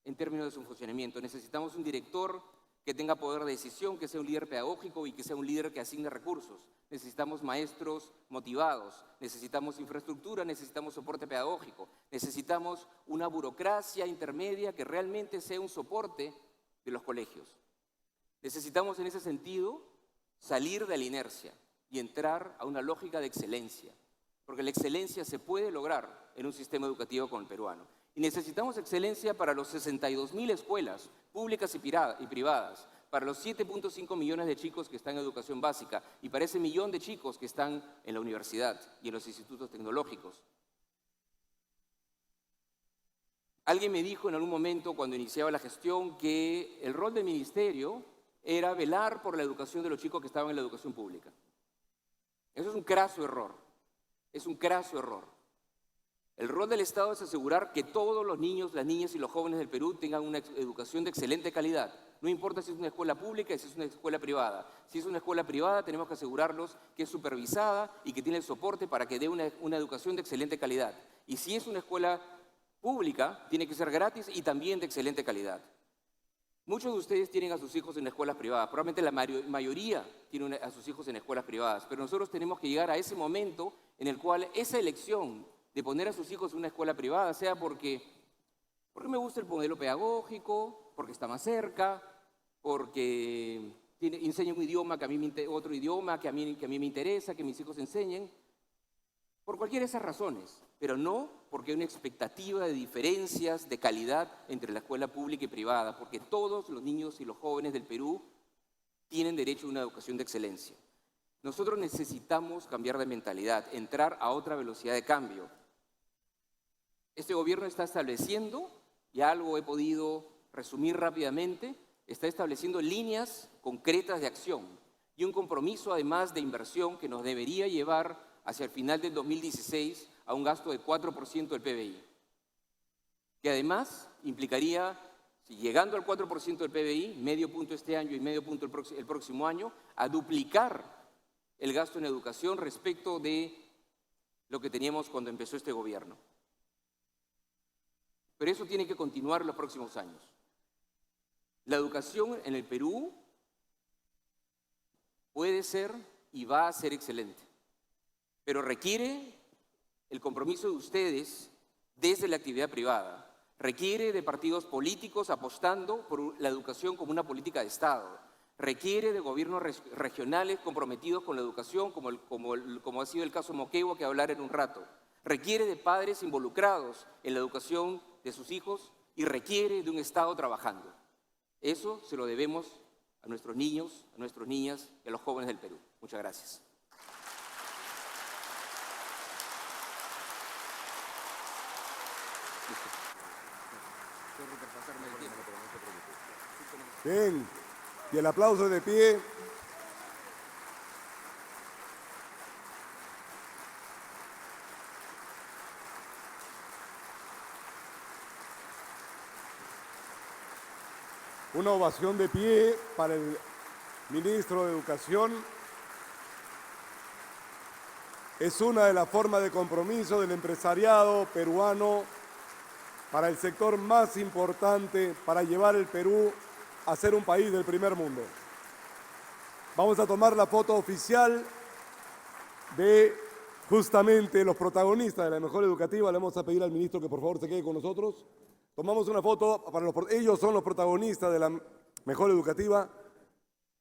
en términos de su funcionamiento. Necesitamos un director que tenga poder de decisión, que sea un líder pedagógico y que sea un líder que asigne recursos. Necesitamos maestros motivados, necesitamos infraestructura, necesitamos soporte pedagógico, necesitamos una burocracia intermedia que realmente sea un soporte de los colegios. Necesitamos en ese sentido salir de la inercia y entrar a una lógica de excelencia, porque la excelencia se puede lograr en un sistema educativo como el peruano. Y necesitamos excelencia para los 62.000 escuelas públicas y privadas, para los 7.5 millones de chicos que están en educación básica y para ese millón de chicos que están en la universidad y en los institutos tecnológicos. Alguien me dijo en algún momento cuando iniciaba la gestión que el rol del ministerio era velar por la educación de los chicos que estaban en la educación pública. Eso es un craso error, es un craso error. El rol del Estado es asegurar que todos los niños, las niñas y los jóvenes del Perú tengan una educación de excelente calidad. No importa si es una escuela pública y si es una escuela privada. Si es una escuela privada, tenemos que asegurarnos que es supervisada y que tiene el soporte para que dé una educación de excelente calidad. Y si es una escuela pública, tiene que ser gratis y también de excelente calidad. Muchos de ustedes tienen a sus hijos en escuelas privadas, probablemente la mayoría tiene a sus hijos en escuelas privadas, pero nosotros tenemos que llegar a ese momento en el cual esa elección de poner a sus hijos en una escuela privada sea porque me gusta el modelo pedagógico, porque está más cerca, porque enseña un idioma que a mí otro idioma que a mí me interesa, que mis hijos enseñen, por cualquiera de esas razones, pero no porque hay una expectativa de diferencias de calidad entre la escuela pública y privada, porque todos los niños y los jóvenes del Perú tienen derecho a una educación de excelencia. Nosotros necesitamos cambiar de mentalidad, entrar a otra velocidad de cambio. Este gobierno está estableciendo, y algo he podido resumir rápidamente, está estableciendo líneas concretas de acción y un compromiso además de inversión que nos debería llevar hacia el final del 2016 a un gasto de 4% del PBI, que además implicaría, si llegando al 4% del PBI, medio punto este año y medio punto el próximo año, a duplicar el gasto en educación respecto de lo que teníamos cuando empezó este gobierno. Pero eso tiene que continuar en los próximos años. La educación en el Perú puede ser y va a ser excelente, pero requiere el compromiso de ustedes desde la actividad privada, requiere de partidos políticos apostando por la educación como una política de Estado, requiere de gobiernos regionales comprometidos con la educación, como ha sido el caso Moquegua, que hablaré en un rato, requiere de padres involucrados en la educación de sus hijos y requiere de un Estado trabajando. Eso se lo debemos a nuestros niños, a nuestras niñas y a los jóvenes del Perú. Muchas gracias. Bien, y el aplauso de pie. Una ovación de pie para el ministro de Educación. Es una de las formas de compromiso del empresariado peruano para el sector más importante para llevar el Perú a ser un país del primer mundo. Vamos a tomar la foto oficial de justamente los protagonistas de la mejora educativa. Le vamos a pedir al ministro que por favor se quede con nosotros. Tomamos una foto para ellos son los protagonistas de la mejora educativa.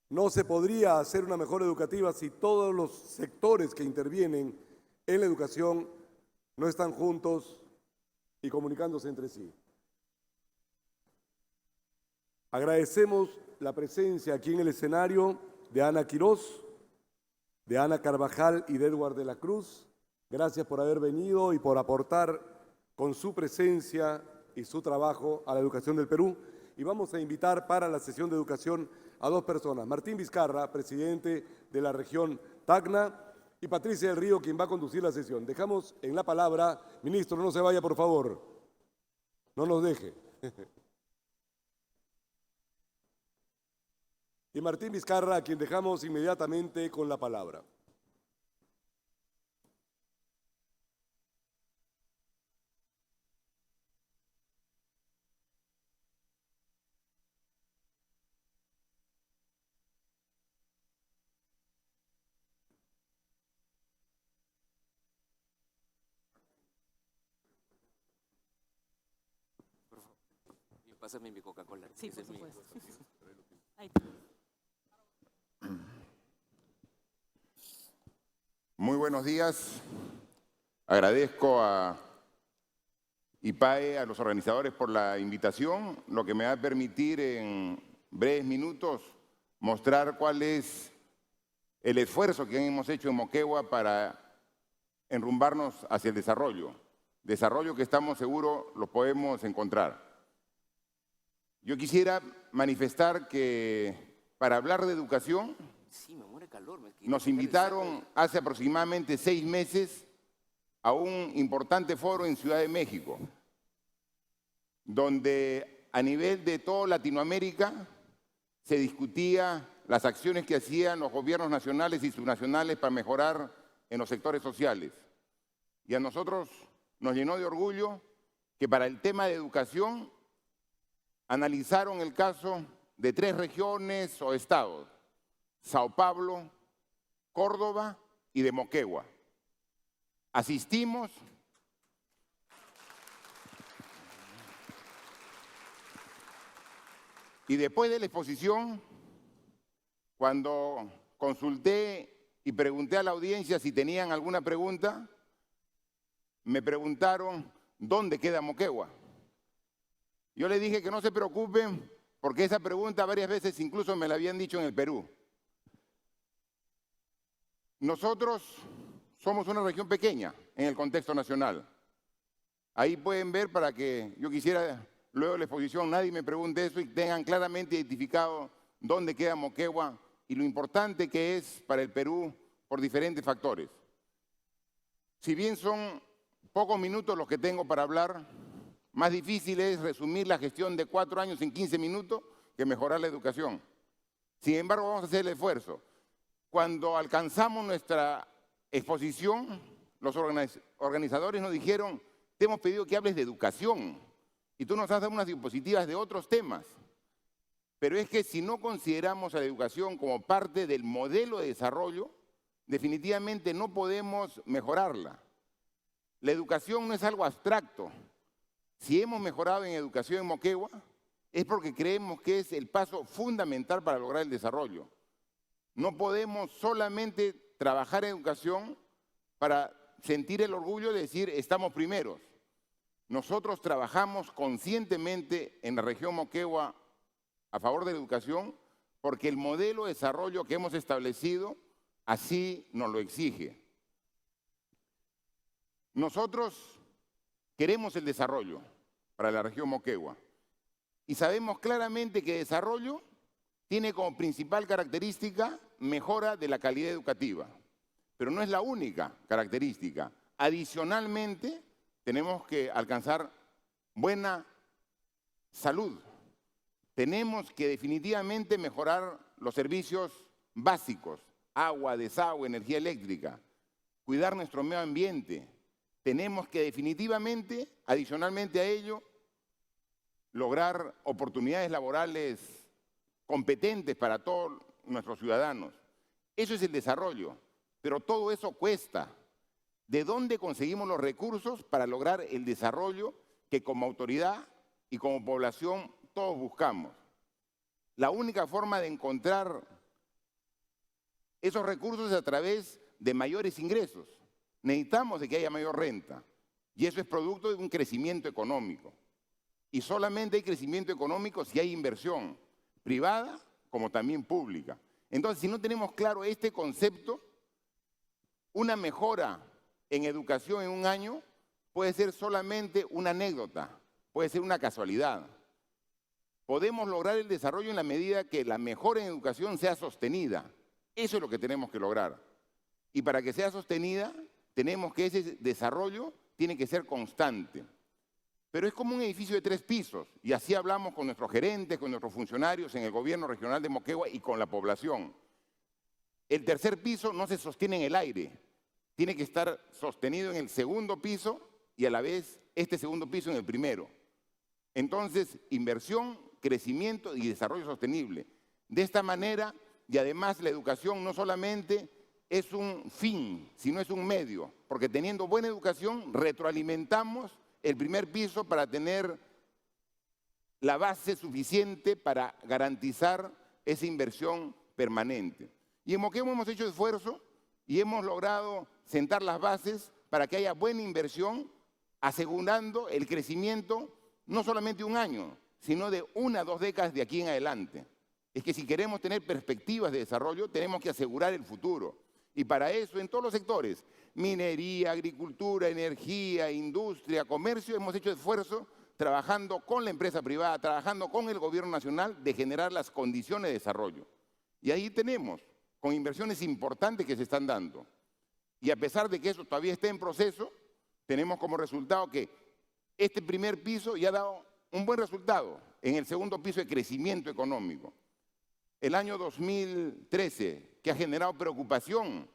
No se podría hacer una mejora educativa si todos los sectores que intervienen en la educación no están juntos y comunicándose entre sí. Agradecemos la presencia aquí en el escenario de Ana Quirós, de Ana Carvajal y de Edward de la Cruz. Gracias por haber venido y por aportar con su presencia y su trabajo a la educación del Perú. Y vamos a invitar para la sesión de educación a dos personas. Martín Vizcarra, presidente de la región Tacna, y Patricia del Río, quien va a conducir la sesión. Dejamos en la palabra, ministro, no se vaya, por favor. No nos deje. Y Martín Vizcarra, a quien dejamos inmediatamente con la palabra. Pásame mi Coca-Cola. Sí, por supuesto. Muy buenos días. Agradezco a IPAE, a los organizadores por la invitación, lo que me va a permitir en breves minutos mostrar cuál es el esfuerzo que hemos hecho en Moquegua para enrumbarnos hacia el desarrollo que estamos seguros lo podemos encontrar. Yo quisiera manifestar que para hablar de educación nos invitaron hace aproximadamente 6 meses a un importante foro en Ciudad de México, donde a nivel de toda Latinoamérica se discutía las acciones que hacían los gobiernos nacionales y subnacionales para mejorar en los sectores sociales. Y a nosotros nos llenó de orgullo que para el tema de educación analizaron el caso de 3 regiones o estados: Sao Paulo, Córdoba y de Moquegua. Asistimos y después de la exposición, cuando consulté y pregunté a la audiencia si tenían alguna pregunta, me preguntaron ¿dónde queda Moquegua? Yo le dije que no se preocupen porque esa pregunta varias veces incluso me la habían dicho en el Perú. Nosotros somos una región pequeña en el contexto nacional. Ahí pueden ver, para que yo quisiera luego de la exposición nadie me pregunte eso y tengan claramente identificado dónde queda Moquegua y lo importante que es para el Perú por diferentes factores. Si bien son pocos minutos los que tengo para hablar, más difícil es resumir la gestión de 4 años en 15 minutos que mejorar la educación. Sin embargo, vamos a hacer el esfuerzo. Cuando alcanzamos nuestra exposición, los organizadores nos dijeron: te hemos pedido que hables de educación y tú nos has dado unas diapositivas de otros temas. Pero es que si no consideramos a la educación como parte del modelo de desarrollo, definitivamente no podemos mejorarla. La educación no es algo abstracto. Si hemos mejorado en educación en Moquegua, es porque creemos que es el paso fundamental para lograr el desarrollo. No podemos solamente trabajar en educación para sentir el orgullo de decir estamos primeros. Nosotros trabajamos conscientemente en la región Moquegua a favor de la educación porque el modelo de desarrollo que hemos establecido así nos lo exige. Nosotros queremos el desarrollo para la región Moquegua y sabemos claramente que desarrollo tiene como principal característica mejora de la calidad educativa, pero no es la única característica. Adicionalmente, tenemos que alcanzar buena salud, Tenemos que definitivamente mejorar los servicios básicos, agua, desagüe, energía eléctrica, cuidar nuestro medio ambiente. Tenemos que definitivamente, adicionalmente a ello, lograr oportunidades laborales competentes para todos nuestros ciudadanos. Eso es el desarrollo, pero todo eso cuesta. ¿De dónde conseguimos los recursos para lograr el desarrollo que como autoridad y como población todos buscamos? La única forma de encontrar esos recursos es a través de mayores ingresos. Necesitamos de que haya mayor renta y eso es producto de un crecimiento económico. Y solamente hay crecimiento económico si hay inversión privada como también pública. Entonces, si no tenemos claro este concepto, una mejora en educación en un año puede ser solamente una anécdota, puede ser una casualidad. Podemos lograr el desarrollo en la medida que la mejora en educación sea sostenida. Eso es lo que tenemos que lograr. Y para que sea sostenida, tenemos que ese desarrollo tiene que ser constante. Pero es como un edificio de 3 pisos, y así hablamos con nuestros gerentes, con nuestros funcionarios en el gobierno regional de Moquegua y con la población. El tercer piso no se sostiene en el aire, tiene que estar sostenido en el segundo piso y a la vez este segundo piso en el primero. Entonces, inversión, crecimiento y desarrollo sostenible. De esta manera, y además la educación no solamente es un fin, sino es un medio, porque teniendo buena educación retroalimentamos el primer piso para tener la base suficiente para garantizar esa inversión permanente. Y en Moquegua hemos hecho esfuerzo y hemos logrado sentar las bases para que haya buena inversión, asegurando el crecimiento no solamente un año, sino de 1 a 2 décadas de aquí en adelante. Es que si queremos tener perspectivas de desarrollo, tenemos que asegurar el futuro. Y para eso, en todos los sectores, minería, agricultura, energía, industria, comercio, hemos hecho esfuerzo trabajando con la empresa privada, trabajando con el gobierno nacional de generar las condiciones de desarrollo. Y ahí tenemos, con inversiones importantes que se están dando. Y a pesar de que eso todavía está en proceso, tenemos como resultado que este primer piso ya ha dado un buen resultado en el segundo piso de crecimiento económico. El año 2013, que ha generado preocupación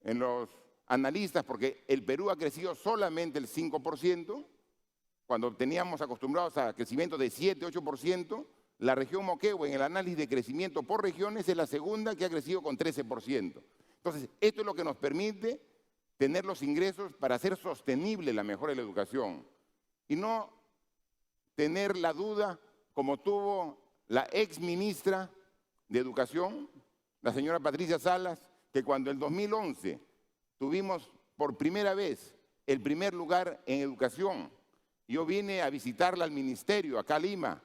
en los analistas, porque el Perú ha crecido solamente el 5%, cuando teníamos acostumbrados a crecimiento de 7, 8%, la región Moquegua en el análisis de crecimiento por regiones es la segunda que ha crecido con 13%. Entonces, esto es lo que nos permite tener los ingresos para hacer sostenible la mejora de la educación y no tener la duda como tuvo la ex ministra de Educación, la señora Patricia Salas, que cuando en 2011 tuvimos por primera vez el primer lugar en educación, yo vine a visitarla al ministerio, acá a Lima,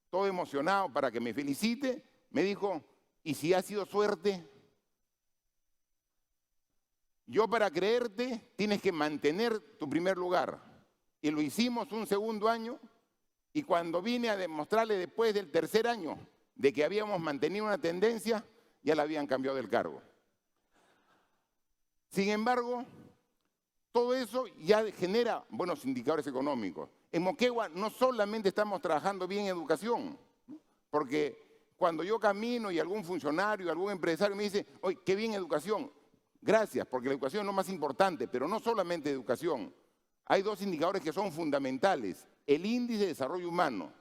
todo emocionado para que me felicite, me dijo, ¿y si ha sido suerte? Yo para creerte tienes que mantener tu primer lugar. Y lo hicimos un segundo año y cuando vine a demostrarle después del tercer año de que habíamos mantenido una tendencia, ya la habían cambiado del cargo. Sin embargo, todo eso ya genera buenos indicadores económicos. En Moquegua no solamente estamos trabajando bien en educación, porque cuando yo camino y algún funcionario, algún empresario me dice, oye, qué bien educación, gracias, porque la educación es lo más importante, pero no solamente educación. Hay 2 indicadores que son fundamentales. El índice de desarrollo humano.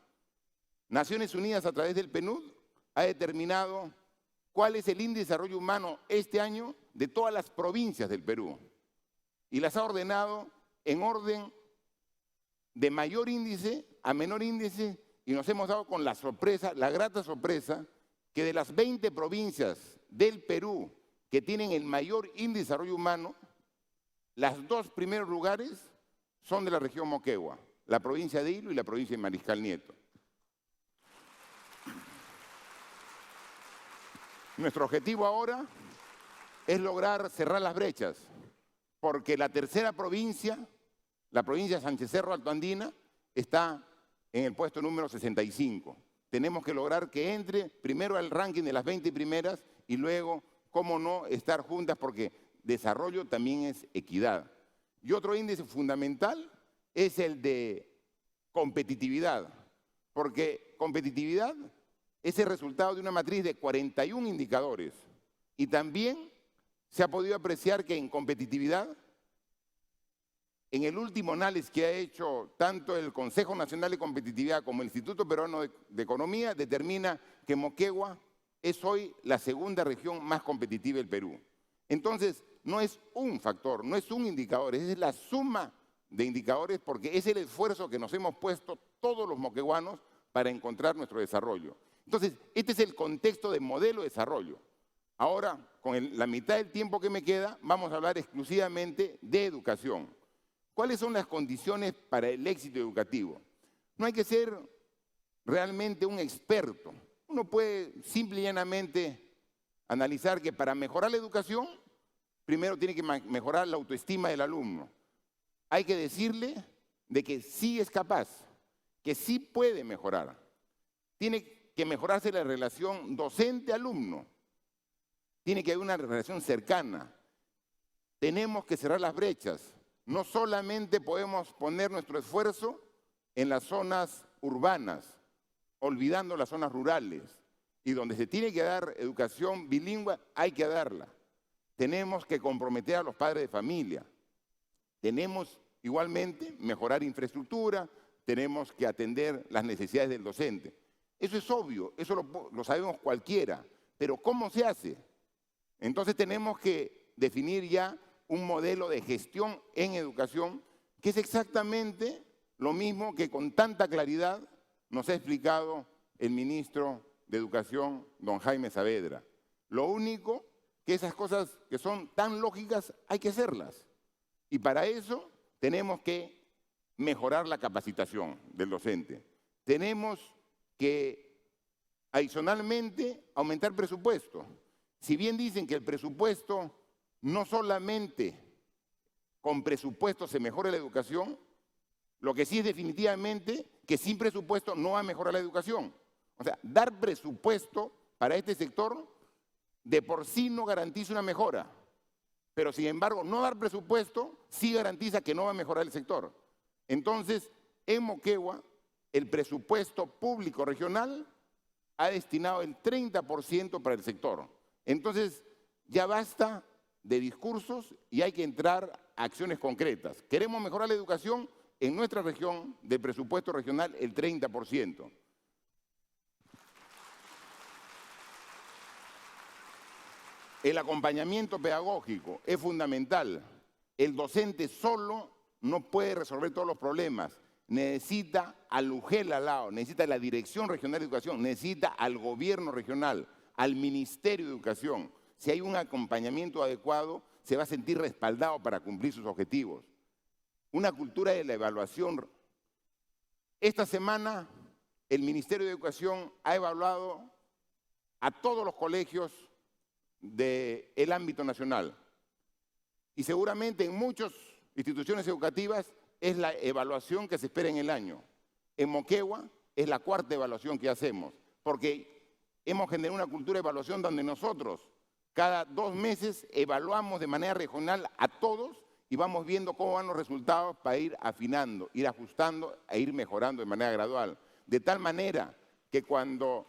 Naciones Unidas a través del PNUD ha determinado cuál es el índice de desarrollo humano este año de todas las provincias del Perú. Y las ha ordenado en orden de mayor índice a menor índice y nos hemos dado con la sorpresa, la grata sorpresa, que de las 20 provincias del Perú que tienen el mayor índice de desarrollo humano, las 2 primeros lugares son de la región Moquegua, la provincia de Hilo y la provincia de Mariscal Nieto. Nuestro objetivo ahora es lograr cerrar las brechas, porque la tercera provincia, la provincia de Sánchez Cerro Alto Andina, está en el puesto número 65. Tenemos que lograr que entre primero al ranking de las 20 primeras y luego, cómo no, estar juntas, porque desarrollo también es equidad. Y otro índice fundamental es el de competitividad, porque competitividad es el resultado de una matriz de 41 indicadores. Y también se ha podido apreciar que en competitividad, en el último análisis que ha hecho tanto el Consejo Nacional de Competitividad como el Instituto Peruano de Economía, determina que Moquegua es hoy la segunda región más competitiva del Perú. Entonces, no es un factor, no es un indicador, es la suma de indicadores porque es el esfuerzo que nos hemos puesto todos los moqueguanos para encontrar nuestro desarrollo. Entonces, este es el contexto de modelo de desarrollo. Ahora, con la mitad del tiempo que me queda, vamos a hablar exclusivamente de educación. ¿Cuáles son las condiciones para el éxito educativo? No hay que ser realmente un experto. Uno puede simple y llanamente analizar que para mejorar la educación, primero tiene que mejorar la autoestima del alumno. Hay que decirle de que sí es capaz, que sí puede mejorar. Tiene que mejorarse la relación docente-alumno. Tiene que haber una relación cercana. Tenemos que cerrar las brechas. No solamente podemos poner nuestro esfuerzo en las zonas urbanas, olvidando las zonas rurales. Y donde se tiene que dar educación bilingüe, hay que darla. Tenemos que comprometer a los padres de familia. Tenemos igualmente mejorar infraestructura, tenemos que atender las necesidades del docente. Eso es obvio, eso lo sabemos cualquiera, pero ¿cómo se hace? Entonces tenemos que definir ya un modelo de gestión en educación que es exactamente lo mismo que con tanta claridad nos ha explicado el ministro de Educación, don Jaime Saavedra. Lo único que esas cosas que son tan lógicas hay que hacerlas. Y para eso tenemos que mejorar la capacitación del docente. Tenemos que adicionalmente aumentar presupuesto. Si bien dicen que el presupuesto, no solamente con presupuesto se mejora la educación, lo que sí es definitivamente que sin presupuesto no va a mejorar la educación. O sea, dar presupuesto para este sector de por sí no garantiza una mejora. Pero sin embargo, no dar presupuesto sí garantiza que no va a mejorar el sector. Entonces, en Moquegua, el presupuesto público regional ha destinado el 30% para el sector. Entonces, ya basta de discursos y hay que entrar a acciones concretas. Queremos mejorar la educación en nuestra región, del presupuesto regional, el 30%. El acompañamiento pedagógico es fundamental. El docente solo no puede resolver todos los problemas. Necesita al UGEL al lado, necesita la Dirección Regional de Educación, necesita al gobierno regional, al Ministerio de Educación. Si hay un acompañamiento adecuado, se va a sentir respaldado para cumplir sus objetivos. Una cultura de la evaluación. Esta semana, el Ministerio de Educación ha evaluado a todos los colegios del ámbito nacional. Y seguramente en muchas instituciones educativas es la evaluación que se espera en el año. En Moquegua es la cuarta evaluación que hacemos, porque hemos generado una cultura de evaluación donde nosotros cada 2 meses evaluamos de manera regional a todos y vamos viendo cómo van los resultados para ir afinando, ir ajustando e ir mejorando de manera gradual. De tal manera que cuando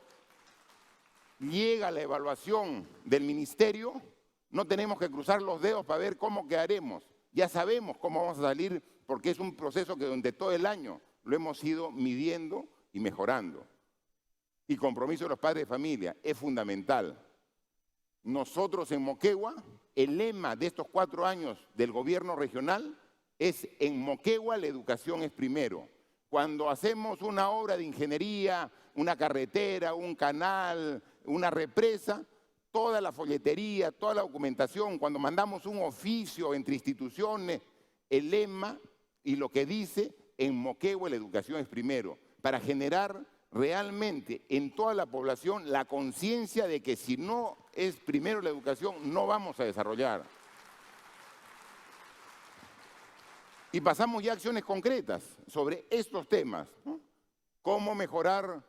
llega la evaluación del ministerio, no tenemos que cruzar los dedos para ver cómo quedaremos. Ya sabemos cómo vamos a salir porque es un proceso que durante todo el año lo hemos ido midiendo y mejorando. Y compromiso de los padres de familia es fundamental. Nosotros en Moquegua, el lema de estos 4 años del gobierno regional es en Moquegua la educación es primero. Cuando hacemos una obra de ingeniería, una carretera, un canal, una represa, toda la folletería, toda la documentación, cuando mandamos un oficio entre instituciones, el lema y lo que dice en Moquegua la educación es primero, para generar realmente en toda la población la conciencia de que si no es primero la educación, no vamos a desarrollar. Y pasamos ya a acciones concretas sobre estos temas, ¿no? Cómo mejorar.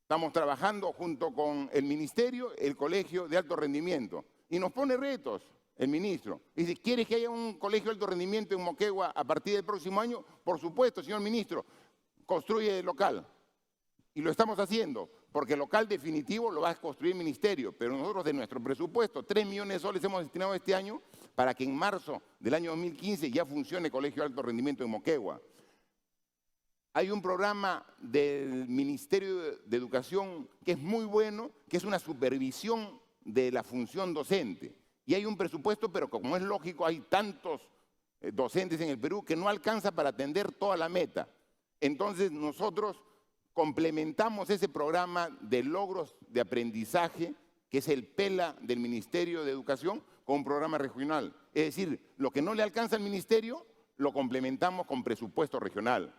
Estamos trabajando junto con el Ministerio, el Colegio de Alto Rendimiento. Y nos pone retos el ministro. Dice, ¿quieres que haya un colegio de alto rendimiento en Moquegua a partir del próximo año? Por supuesto, señor ministro, construye el local. Y lo estamos haciendo, porque el local definitivo lo va a construir el ministerio, pero nosotros de nuestro presupuesto, 3 millones de soles hemos destinado este año para que en marzo del año 2015 ya funcione el Colegio de Alto Rendimiento en Moquegua. Hay un programa del Ministerio de Educación que es muy bueno, que es una supervisión de la función docente. Y hay un presupuesto, pero como es lógico, hay tantos docentes en el Perú que no alcanza para atender toda la meta. Entonces nosotros complementamos ese programa de logros de aprendizaje, que es el PELA del Ministerio de Educación, con un programa regional. Es decir, lo que no le alcanza al ministerio, lo complementamos con presupuesto regional.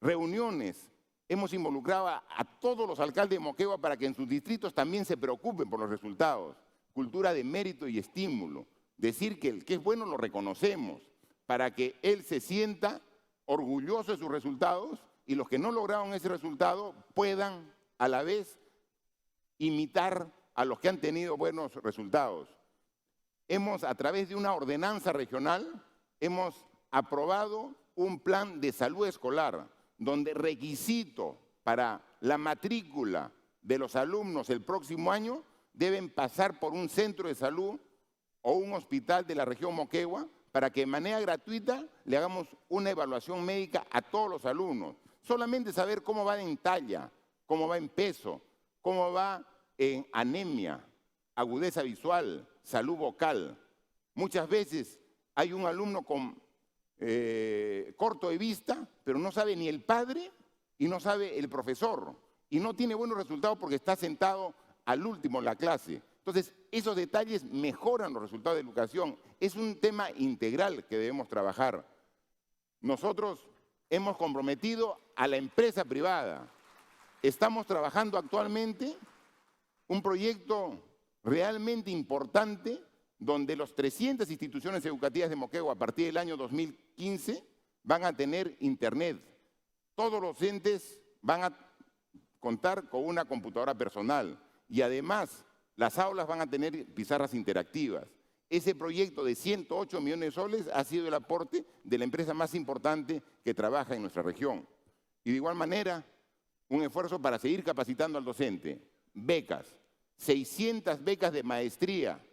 Reuniones. Hemos involucrado a todos los alcaldes de Moquegua para que en sus distritos también se preocupen por los resultados. Cultura de mérito y estímulo. Decir que el que es bueno lo reconocemos, para que él se sienta orgulloso de sus resultados y los que no lograron ese resultado puedan a la vez imitar a los que han tenido buenos resultados. Hemos, a través de una ordenanza regional, hemos aprobado un plan de salud escolar, donde requisito para la matrícula de los alumnos el próximo año deben pasar por un centro de salud o un hospital de la región Moquegua para que de manera gratuita le hagamos una evaluación médica a todos los alumnos. Solamente saber cómo va en talla, cómo va en peso, cómo va en anemia, agudeza visual, salud vocal. Muchas veces hay un alumno con corto de vista, pero no sabe ni el padre y no sabe el profesor. Y no tiene buenos resultados porque está sentado al último en la clase. Entonces, esos detalles mejoran los resultados de educación. Es un tema integral que debemos trabajar. Nosotros hemos comprometido a la empresa privada. Estamos trabajando actualmente un proyecto realmente importante donde los 300 instituciones educativas de Moquegua a partir del año 2015 van a tener internet. Todos los entes van a contar con una computadora personal y además las aulas van a tener pizarras interactivas. Ese proyecto de 108 millones de soles ha sido el aporte de la empresa más importante que trabaja en nuestra región. Y de igual manera, un esfuerzo para seguir capacitando al docente. Becas, 600 becas de maestría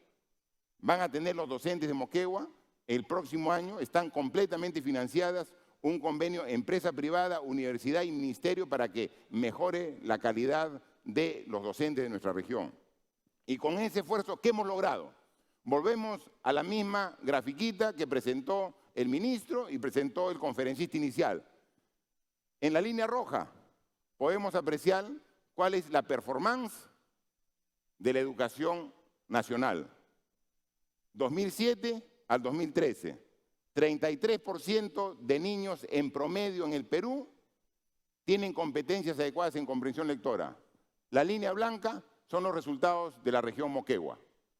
van a tener los docentes de Moquegua el próximo año, están completamente financiadas, un convenio empresa privada, universidad y ministerio para que mejore la calidad de los docentes de nuestra región. Y con ese esfuerzo, ¿qué hemos logrado? Volvemos a la misma grafiquita que presentó el ministro y presentó el conferencista inicial. En la línea roja podemos apreciar cuál es la performance de la educación nacional. 2007 al 2013, 33% de niños en promedio en el Perú tienen competencias adecuadas en comprensión lectora. La línea blanca son los resultados de la región Moquegua.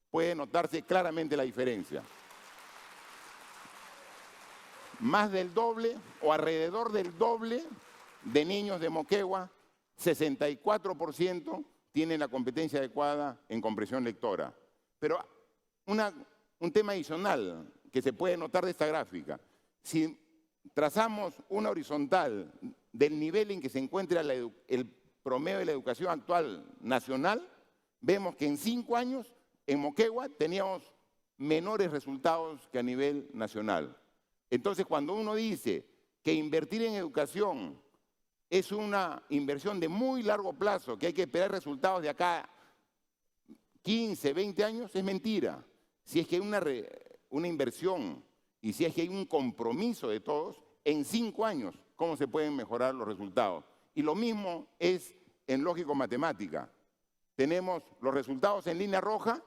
Puede notarse claramente la diferencia. Más del doble o alrededor del doble de niños de Moquegua, 64% tienen la competencia adecuada en comprensión lectora. Pero un tema adicional que se puede notar de esta gráfica, si trazamos una horizontal del nivel en que se encuentra el promedio de la educación actual nacional, vemos que en 5 años en Moquegua teníamos menores resultados que a nivel nacional. Entonces, cuando uno dice que invertir en educación es una inversión de muy largo plazo, que hay que esperar resultados de acá 15, 20 años, es mentira. Si es que hay una inversión y si es que hay un compromiso de todos, en 5 años, ¿cómo se pueden mejorar los resultados? Y lo mismo es en lógico-matemática. Tenemos los resultados en línea roja,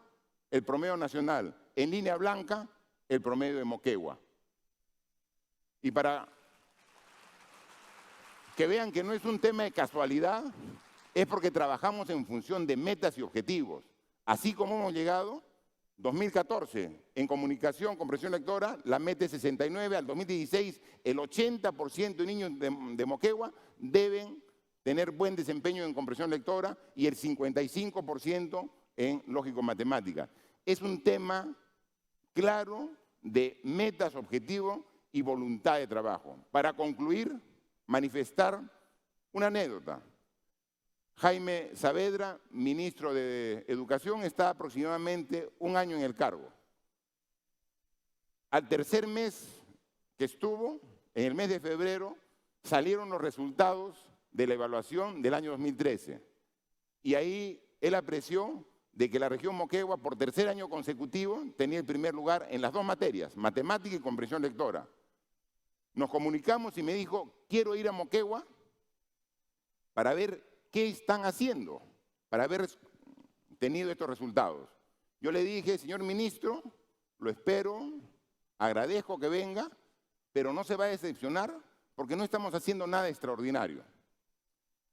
el promedio nacional, en línea blanca, el promedio de Moquegua. Y para que vean que no es un tema de casualidad, es porque trabajamos en función de metas y objetivos. Así como hemos llegado, 2014, en comunicación, comprensión lectora, la meta es 69, al 2016 el 80% de niños de Moquegua deben tener buen desempeño en comprensión lectora y el 55% en lógico-matemática. Es un tema claro de metas, objetivos y voluntad de trabajo. Para concluir, manifestar una anécdota. Jaime Saavedra, ministro de Educación, está aproximadamente 1 año en el cargo. Al tercer mes que estuvo, en el mes de febrero, salieron los resultados de la evaluación del año 2013. Y ahí él apreció de que la región Moquegua, por tercer año consecutivo, tenía el primer lugar en las 2 materias, matemática y comprensión lectora. Nos comunicamos y me dijo, quiero ir a Moquegua para ver qué están haciendo, para haber tenido estos resultados. Yo le dije, señor ministro, lo espero, agradezco que venga, pero no se va a decepcionar porque no estamos haciendo nada extraordinario.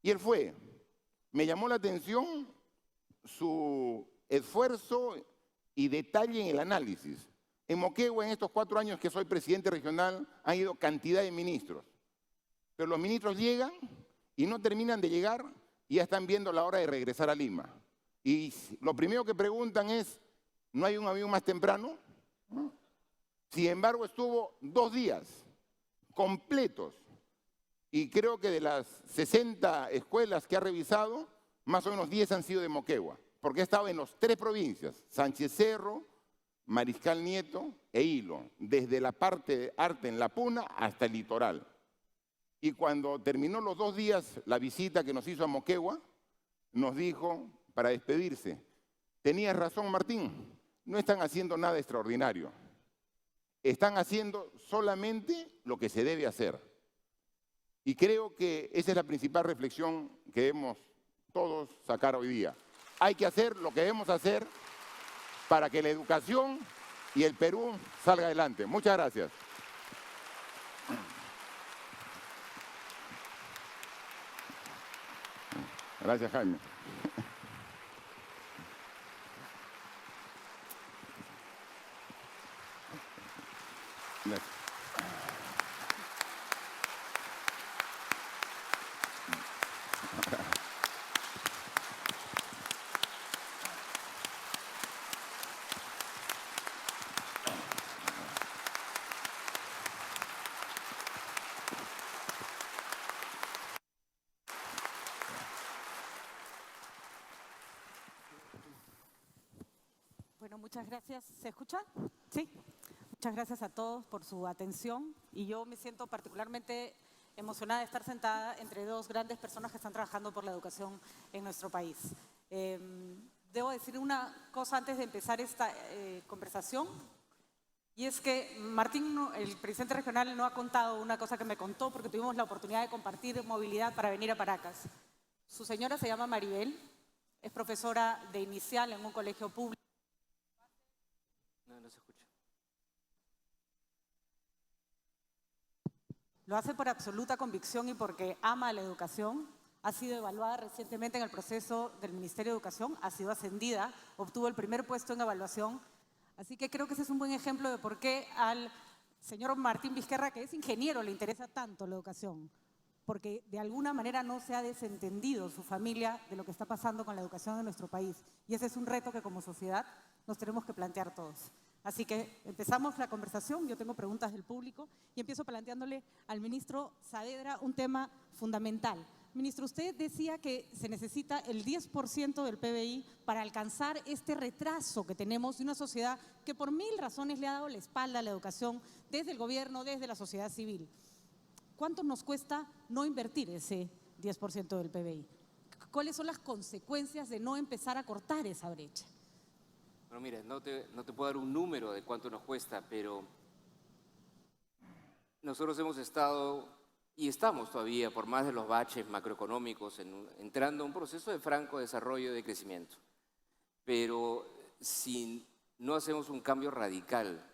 Y él fue. Me llamó la atención su esfuerzo y detalle en el análisis. En Moquegua, en estos 4 años que soy presidente regional, han ido cantidad de ministros. Pero los ministros llegan y no terminan de llegar y ya están viendo la hora de regresar a Lima. Y lo primero que preguntan es, ¿no hay un avión más temprano? ¿No? Sin embargo, estuvo 2 días completos. Y creo que de las 60 escuelas que ha revisado, más o menos 10 han sido de Moquegua, porque ha estado en las 3 provincias, Sánchez Cerro, Mariscal Nieto e Hilo, desde la parte de Arte en La Puna hasta el litoral. Y cuando terminó los 2 días la visita que nos hizo a Moquegua, nos dijo, para despedirse, tenías razón, Martín, no están haciendo nada extraordinario. Están haciendo solamente lo que se debe hacer. Y creo que esa es la principal reflexión que debemos todos sacar hoy día. Hay que hacer lo que debemos hacer para que la educación y el Perú salga adelante. Muchas gracias. Gracias, Jaime. Gracias. Bueno, muchas gracias. ¿Se escucha? Sí. Muchas gracias a todos por su atención y yo me siento particularmente emocionada de estar sentada entre 2 grandes personas que están trabajando por la educación en nuestro país. Debo decir una cosa antes de empezar esta conversación, y es que Martín, el presidente regional, no ha contado una cosa que me contó porque tuvimos la oportunidad de compartir movilidad para venir a Paracas. Su señora se llama Maribel, es profesora de inicial en un colegio público. No se escucha. Lo hace por absoluta convicción y porque ama la educación. Ha sido evaluada recientemente en el proceso del Ministerio de Educación, ha sido ascendida, obtuvo el primer puesto en evaluación. Así que creo que ese es un buen ejemplo de por qué al señor Martín Vizquerra, que es ingeniero, le interesa tanto la educación. Porque de alguna manera no se ha desentendido su familia de lo que está pasando con la educación en nuestro país. Y ese es un reto que como sociedad nos tenemos que plantear todos. Así que empezamos la conversación, yo tengo preguntas del público y empiezo planteándole al ministro Saavedra un tema fundamental. Ministro, usted decía que se necesita el 10% del PBI para alcanzar este retraso que tenemos de una sociedad que por 1000 razones le ha dado la espalda a la educación desde el gobierno, desde la sociedad civil. ¿Cuánto nos cuesta no invertir ese 10% del PBI? ¿Cuáles son las consecuencias de no empezar a cortar esa brecha? Bueno, mira, no te puedo dar un número de cuánto nos cuesta, pero nosotros hemos estado y estamos todavía, por más de los baches macroeconómicos, entrando a un proceso de franco desarrollo y de crecimiento. Pero si no hacemos un cambio radical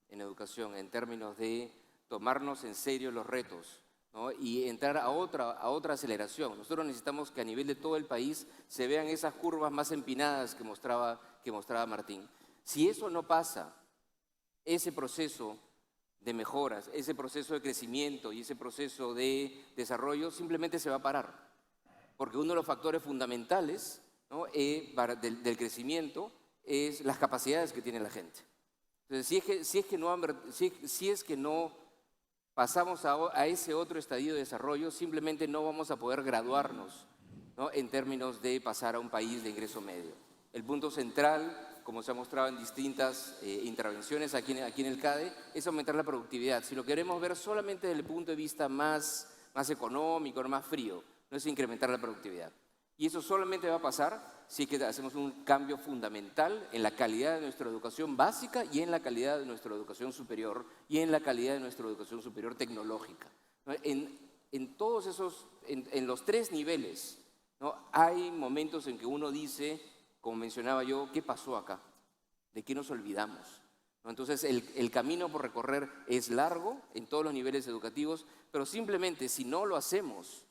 en educación en términos de tomarnos en serio los retos, ¿no? Y entrar a otra aceleración. Nosotros necesitamos que a nivel de todo el país se vean esas curvas más empinadas que mostraba Martín. Si eso no pasa, ese proceso de mejoras, ese proceso de crecimiento y ese proceso de desarrollo simplemente se va a parar. Porque uno de los factores fundamentales, ¿no? del crecimiento es las capacidades que tiene la gente. Entonces, si es que no pasamos a ese otro estadio de desarrollo, simplemente no vamos a poder graduarnos ¿no?, en términos de pasar a un país de ingreso medio. El punto central, como se ha mostrado en distintas intervenciones aquí en el CADE, es aumentar la productividad. Si lo queremos ver solamente desde el punto de vista más económico, más frío, no es incrementar la productividad. Y eso solamente va a pasar si es que hacemos un cambio fundamental en la calidad de nuestra educación básica y en la calidad de nuestra educación superior y en la calidad de nuestra educación superior tecnológica, ¿no? En todos esos, en los tres niveles, ¿no?, hay momentos en que uno dice, como mencionaba yo, ¿qué pasó acá? ¿De qué nos olvidamos? ¿No? Entonces, el camino por recorrer es largo en todos los niveles educativos, pero simplemente si no lo hacemos,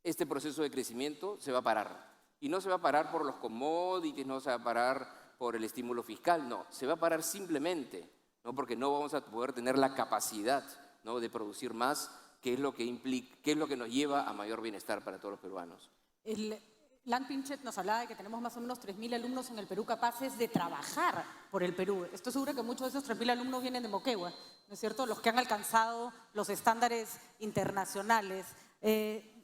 este proceso de crecimiento se va a parar. Y no se va a parar por los commodities, no se va a parar por el estímulo fiscal, no. Se va a parar simplemente, ¿no?, porque no vamos a poder tener la capacidad, ¿no?, de producir más, que es lo que implica, que es lo que nos lleva a mayor bienestar para todos los peruanos. Lan Pinchet nos hablaba de que tenemos más o menos 3.000 alumnos en el Perú capaces de trabajar por el Perú. Estoy segura que muchos de esos 3.000 alumnos vienen de Moquegua, ¿no es cierto?, los que han alcanzado los estándares internacionales.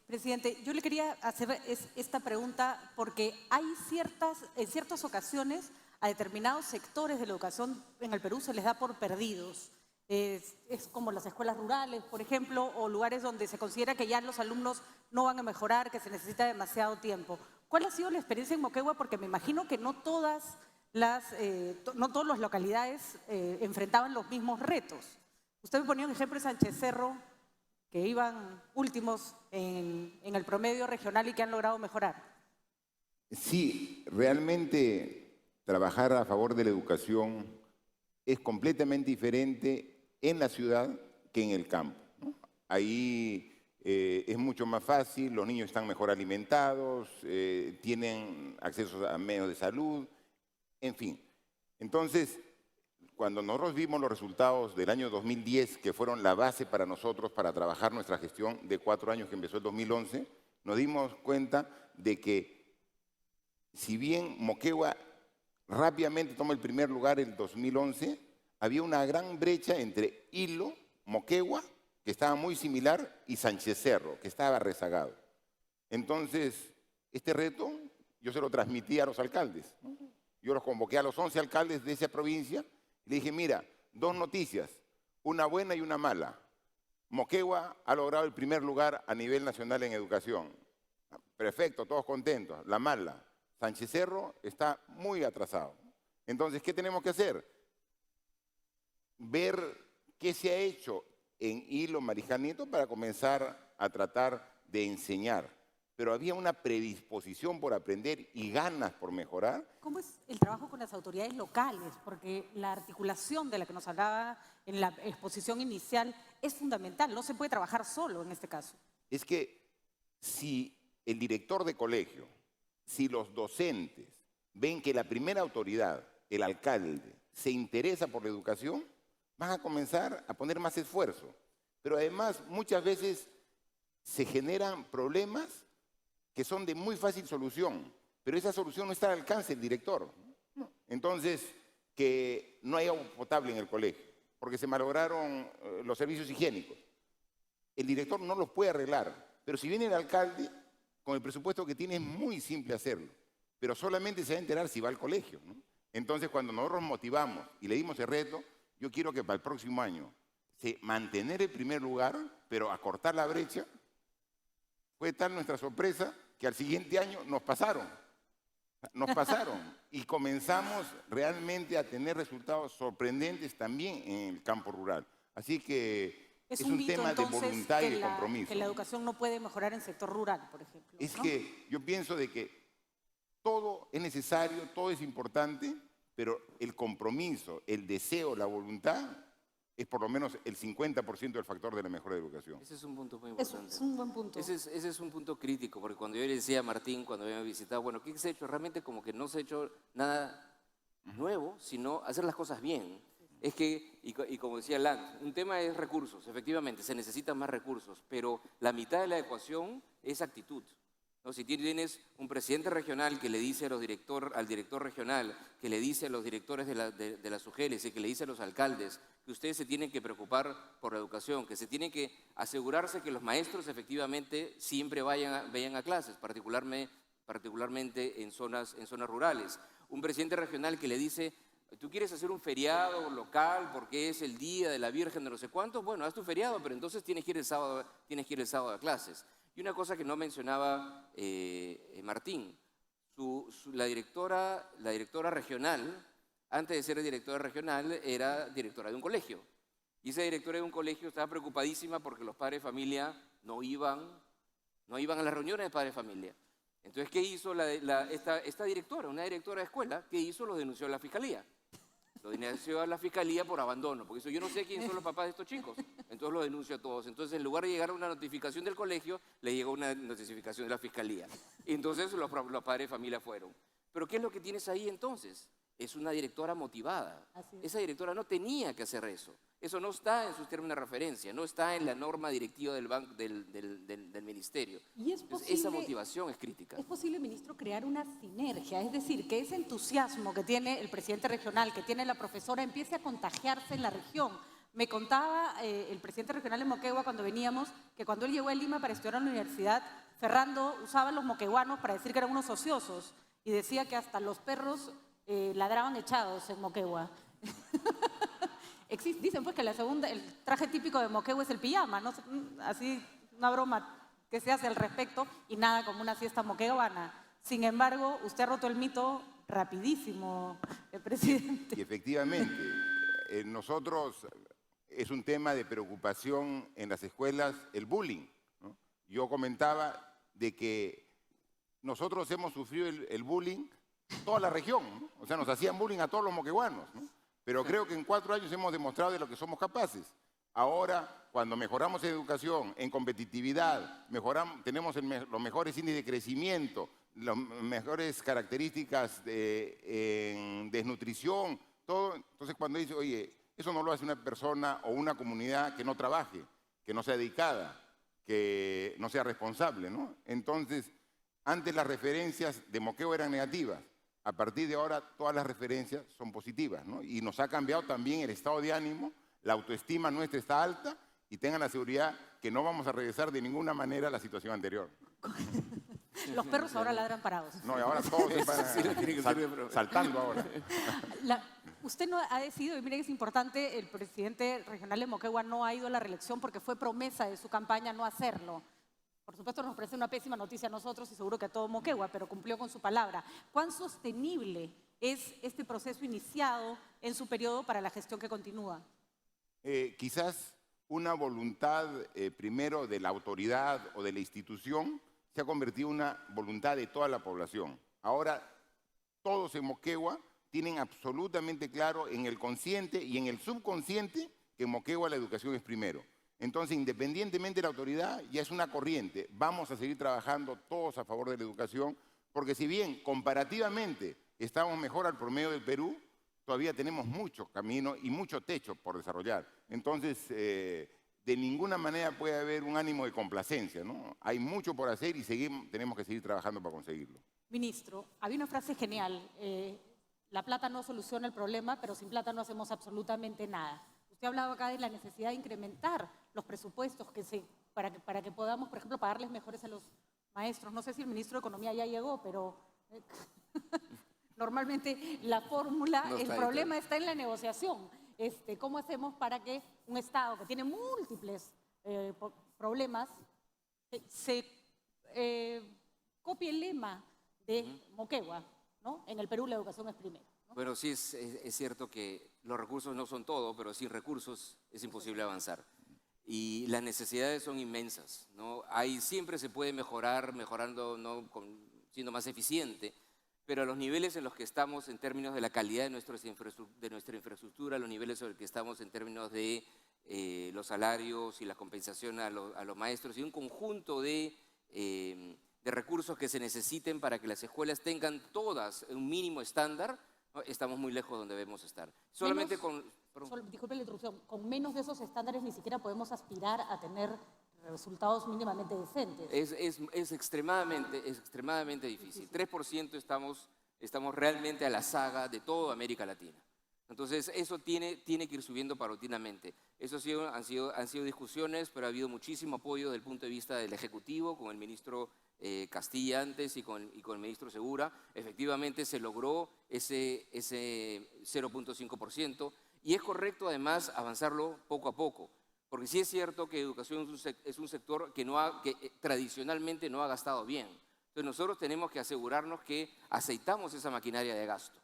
Presidente, yo le quería hacer esta pregunta porque hay en ciertas ocasiones a determinados sectores de la educación en el Perú se les da por perdidos. Es como las escuelas rurales, por ejemplo, o lugares donde se considera que ya los alumnos no van a mejorar, que se necesita demasiado tiempo. ¿Cuál ha sido la experiencia en Moquegua? Porque me imagino que no todas las localidades enfrentaban los mismos retos. Usted me ponía un ejemplo de Sánchez Cerro, que iban últimos en el promedio regional y que han logrado mejorar. Sí, realmente trabajar a favor de la educación es completamente diferente en la ciudad que en el campo, ¿no? Ahí es mucho más fácil, los niños están mejor alimentados, tienen acceso a medios de salud, en fin. Entonces, cuando nosotros vimos los resultados del año 2010, que fueron la base para nosotros para trabajar nuestra gestión de 4 años que empezó el 2011, nos dimos cuenta de que si bien Moquegua rápidamente toma el primer lugar en el 2011, había una gran brecha entre Hilo, Moquegua, que estaba muy similar, y Sánchez Cerro, que estaba rezagado. Entonces, este reto yo se lo transmití a los alcaldes, ¿no? Yo los convoqué a los 11 alcaldes de esa provincia y le dije, mira, 2 noticias, una buena y una mala. Moquegua ha logrado el primer lugar a nivel nacional en educación. Perfecto, todos contentos. La mala, Sánchez Cerro está muy atrasado. Entonces, ¿qué tenemos que hacer? Ver qué se ha hecho en Hilo, Marijá Nieto para comenzar a tratar de enseñar. Pero había una predisposición por aprender y ganas por mejorar. ¿Cómo es el trabajo con las autoridades locales? Porque la articulación de la que nos hablaba en la exposición inicial es fundamental. No se puede trabajar solo en este caso. Es que si el director de colegio, si los docentes ven que la primera autoridad, el alcalde, se interesa por la educación, van a comenzar a poner más esfuerzo. Pero además, muchas veces se generan problemas que son de muy fácil solución, pero esa solución no está al alcance del director. Entonces, que no haya agua potable en el colegio, porque se malograron los servicios higiénicos. El director no los puede arreglar, pero si viene el alcalde, con el presupuesto que tiene es muy simple hacerlo, pero solamente se va a enterar si va al colegio, ¿no? Entonces, cuando nosotros motivamos y le dimos el reto, yo quiero que para el próximo año se mantener el primer lugar, pero acortar la brecha. Fue tal nuestra sorpresa que al siguiente año nos pasaron y comenzamos realmente a tener resultados sorprendentes también en el campo rural. Así que es un mito, tema entonces, de voluntad y de compromiso. Que la educación no puede mejorar en el sector rural, por ejemplo. Es ¿no? que yo pienso de que todo es necesario, todo es importante, pero el compromiso, el deseo, la voluntad es por lo menos el 50% del factor de la mejora de educación. Ese es un punto muy importante. Es un buen punto. Ese es un punto crítico, porque cuando yo le decía a Martín, cuando había visitado, bueno, ¿qué se ha hecho? Realmente como que no se ha hecho nada nuevo, sino hacer las cosas bien. Es que, y como decía Lan, un tema es recursos, efectivamente, se necesitan más recursos, pero la mitad de la ecuación es actitud. ¿No? Si tienes un presidente regional que le dice al director regional, que le dice a los directores de las UGELs y que le dice a los alcaldes que ustedes se tienen que preocupar por la educación, que se tienen que asegurarse que los maestros efectivamente siempre vayan a clases, particularmente particularmente en zonas rurales. Un presidente regional que le dice, ¿tú quieres hacer un feriado local porque es el día de la Virgen de no sé cuántos? Bueno, haz tu feriado, pero entonces tienes que ir el sábado a clases. Y una cosa que no mencionaba Martín, la directora regional, antes de ser directora regional, era directora de un colegio. Y esa directora de un colegio estaba preocupadísima porque los padres de familia no iban a las reuniones de padres de familia. Entonces, ¿qué hizo esta directora, una directora de escuela? ¿Qué hizo? Lo denunció a la fiscalía. Lo denunció a la fiscalía por abandono, porque eso, yo no sé quiénes son los papás de estos chicos. Entonces lo denunció a todos. Entonces, en lugar de llegar a una notificación del colegio, le llegó una notificación de la fiscalía. Y entonces los padres de familia fueron. Pero ¿qué es lo que tienes ahí entonces? Es una directora motivada. Esa directora no tenía que hacer eso. Eso no está en sus términos de referencia, no está en la norma directiva del ministerio. Y esa motivación es crítica. ¿Es posible, ministro, crear una sinergia? Es decir, que ese entusiasmo que tiene el presidente regional, que tiene la profesora, empiece a contagiarse en la región. Me contaba el presidente regional de Moquegua cuando veníamos, que cuando él llegó a Lima para estudiar en la universidad, Ferrando usaba a los moqueguanos para decir que eran unos ociosos y decía que hasta los perros ladraban echados en Moquegua. Dicen pues que el traje típico de Moquegua es el pijama, ¿no? Así una broma que se hace al respecto y nada como una fiesta moqueguana. Sin embargo, usted ha roto el mito rapidísimo, presidente. Y efectivamente, nosotros es un tema de preocupación en las escuelas el bullying, ¿no? Yo comentaba de que nosotros hemos sufrido el bullying toda la región, ¿no? O sea, nos hacían bullying a todos los moqueguanos, ¿no? Pero creo que en 4 años hemos demostrado de lo que somos capaces. Ahora, cuando mejoramos en educación, en competitividad, tenemos los mejores índices de crecimiento, las mejores características en desnutrición, todo. Entonces, cuando dice, oye, eso no lo hace una persona o una comunidad que no trabaje, que no sea dedicada, que no sea responsable, ¿no? Entonces, antes las referencias de Moquegua eran negativas. A partir de ahora, todas las referencias son positivas, ¿no? Y nos ha cambiado también el estado de ánimo, la autoestima nuestra está alta y tengan la seguridad que no vamos a regresar de ninguna manera a la situación anterior. Los perros ahora ladran parados. No, y ahora todos se paran saltando ahora. Usted no ha decidido, y miren que es importante, el presidente regional de Moquegua no ha ido a la reelección porque fue promesa de su campaña no hacerlo. Por supuesto nos parece una pésima noticia a nosotros y seguro que a todo Moquegua, pero cumplió con su palabra. ¿Cuán sostenible es este proceso iniciado en su periodo para la gestión que continúa? Quizás una voluntad primero de la autoridad o de la institución se ha convertido en una voluntad de toda la población. Ahora todos en Moquegua tienen absolutamente claro en el consciente y en el subconsciente que en Moquegua la educación es primero. Entonces, independientemente de la autoridad, ya es una corriente. Vamos a seguir trabajando todos a favor de la educación, porque si bien comparativamente estamos mejor al promedio del Perú, todavía tenemos mucho camino y mucho techo por desarrollar. Entonces, de ninguna manera puede haber un ánimo de complacencia, ¿no? Hay mucho por hacer y tenemos que seguir trabajando para conseguirlo. Ministro, había una frase genial. La plata no soluciona el problema, pero sin plata no hacemos absolutamente nada. Usted ha hablado acá de la necesidad de incrementar los presupuestos para que podamos, por ejemplo, pagarles mejores a los maestros. No sé si el ministro de Economía ya llegó, pero normalmente la fórmula, el problema está en la negociación. ¿Cómo hacemos para que un Estado que tiene múltiples problemas se copie el lema de Moquegua, ¿no? En el Perú la educación es primero. Bueno, sí es cierto que los recursos no son todo, pero sin recursos es imposible avanzar. Y las necesidades son inmensas, ¿no? Siempre se puede mejorar, mejorando, ¿no? Siendo más eficiente, pero a los niveles en los que estamos en términos de la calidad de nuestra infraestructura, los niveles en los que estamos en términos de los salarios y la compensación a los maestros y un conjunto de recursos que se necesiten para que las escuelas tengan todas un mínimo estándar, ¿no? Estamos muy lejos de donde debemos estar. Solamente disculpe la interrupción, con menos de esos estándares ni siquiera podemos aspirar a tener resultados mínimamente decentes. Es extremadamente difícil. 3% estamos realmente a la saga de toda América Latina. Entonces, eso tiene que ir subiendo paulatinamente. Eso han sido discusiones, pero ha habido muchísimo apoyo desde el punto de vista del Ejecutivo, con el ministro Castilla antes y con el ministro Segura. Efectivamente, se logró ese 0.5%, y es correcto, además, avanzarlo poco a poco. Porque sí es cierto que educación es un sector que tradicionalmente no ha gastado bien. Entonces, nosotros tenemos que asegurarnos que aceitamos esa maquinaria de gasto.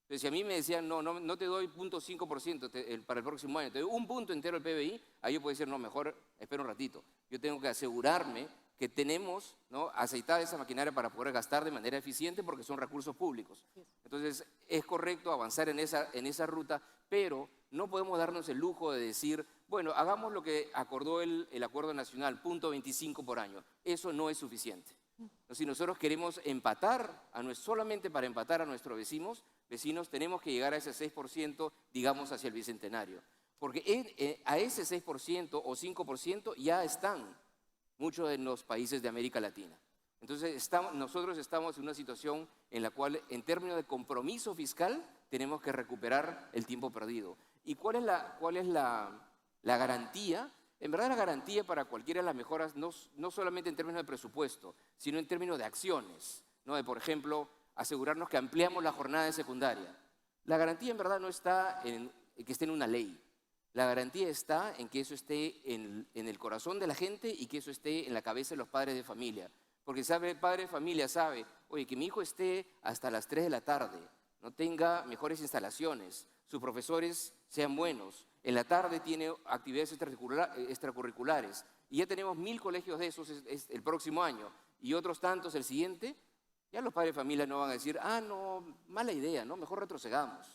Entonces, si a mí me decían, no te doy 0.5% para el próximo año, te doy un punto entero del PBI, ahí yo puedo decir, no, mejor espera un ratito. Yo tengo que asegurarme que tenemos, ¿no?, aceitada esa maquinaria para poder gastar de manera eficiente, porque son recursos públicos. Entonces, es correcto avanzar en esa ruta, pero no podemos darnos el lujo de decir, bueno, hagamos lo que acordó el Acuerdo Nacional, 0.25 por año. Eso no es suficiente. Si nosotros queremos solamente para empatar a nuestros vecinos, tenemos que llegar a ese 6%, digamos, hacia el Bicentenario. Porque a ese 6% o 5% ya están muchos de los países de América Latina. Entonces, nosotros estamos en una situación en la cual, en términos de compromiso fiscal, tenemos que recuperar el tiempo perdido. ¿Y cuál es la garantía? En verdad, la garantía para cualquiera de las mejoras, no solamente en términos de presupuesto, sino en términos de acciones, ¿no? De, por ejemplo, asegurarnos que ampliamos la jornada de secundaria. La garantía, en verdad, no está en que esté en una ley. La garantía está en que eso esté en el corazón de la gente y que eso esté en la cabeza de los padres de familia. Porque el padre de familia sabe, oye, que mi hijo esté hasta las 3 de la tarde, no tenga mejores instalaciones, sus profesores sean buenos, en la tarde tiene actividades extracurriculares, y ya tenemos 1000 colegios de esos el próximo año, y otros tantos el siguiente. Ya los padres de familia no van a decir, no, mala idea, ¿no? Mejor retrocedamos.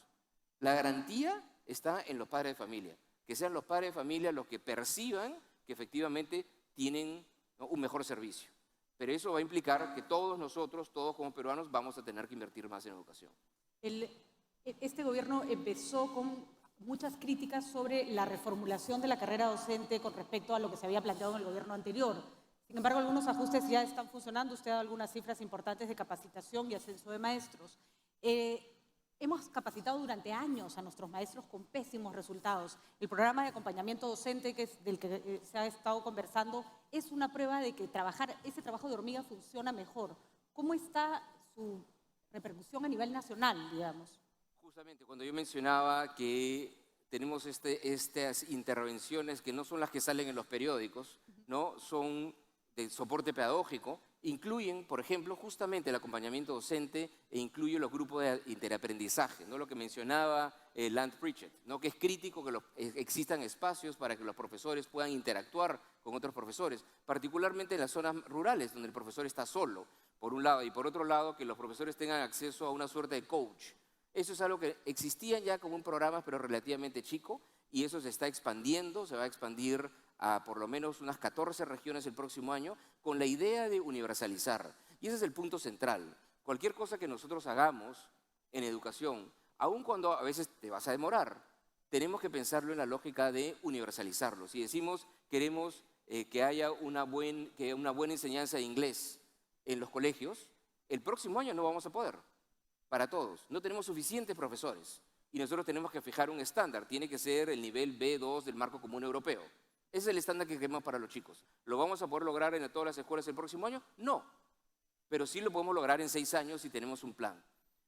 La garantía está en los padres de familia, que sean los padres de familia los que perciban que efectivamente tienen, ¿no?, un mejor servicio. Pero eso va a implicar que todos nosotros, todos como peruanos, vamos a tener que invertir más en educación. Este gobierno empezó con muchas críticas sobre la reformulación de la carrera docente con respecto a lo que se había planteado en el gobierno anterior. Sin embargo, algunos ajustes ya están funcionando. Usted ha dado algunas cifras importantes de capacitación y ascenso de maestros. Hemos capacitado durante años a nuestros maestros con pésimos resultados. El programa de acompañamiento docente del que se ha estado conversando es una prueba de que ese trabajo de hormiga funciona mejor. ¿Cómo está su repercusión a nivel nacional, digamos? Justamente cuando yo mencionaba que tenemos estas intervenciones que no son las que salen en los periódicos, ¿no?, son de soporte pedagógico, incluyen, por ejemplo, justamente el acompañamiento docente e incluye los grupos de interaprendizaje, ¿no?, lo que mencionaba Lance Pritchett, ¿no?, que es crítico que existan espacios para que los profesores puedan interactuar con otros profesores, particularmente en las zonas rurales, donde el profesor está solo, por un lado, y por otro lado, que los profesores tengan acceso a una suerte de coach. Eso es algo que existía ya como un programa, pero relativamente chico, y eso se está expandiendo, se va a expandir a por lo menos unas 14 regiones el próximo año, con la idea de universalizar. Y ese es el punto central. Cualquier cosa que nosotros hagamos en educación, aun cuando a veces te vas a demorar, tenemos que pensarlo en la lógica de universalizarlo. Si decimos queremos que haya una buena enseñanza de inglés en los colegios, el próximo año no vamos a poder, para todos. No tenemos suficientes profesores y nosotros tenemos que fijar un estándar. Tiene que ser el nivel B2 del marco común europeo. Ese es el estándar que queremos para los chicos. ¿Lo vamos a poder lograr en todas las escuelas el próximo año? No, pero sí lo podemos lograr en 6 años si tenemos un plan.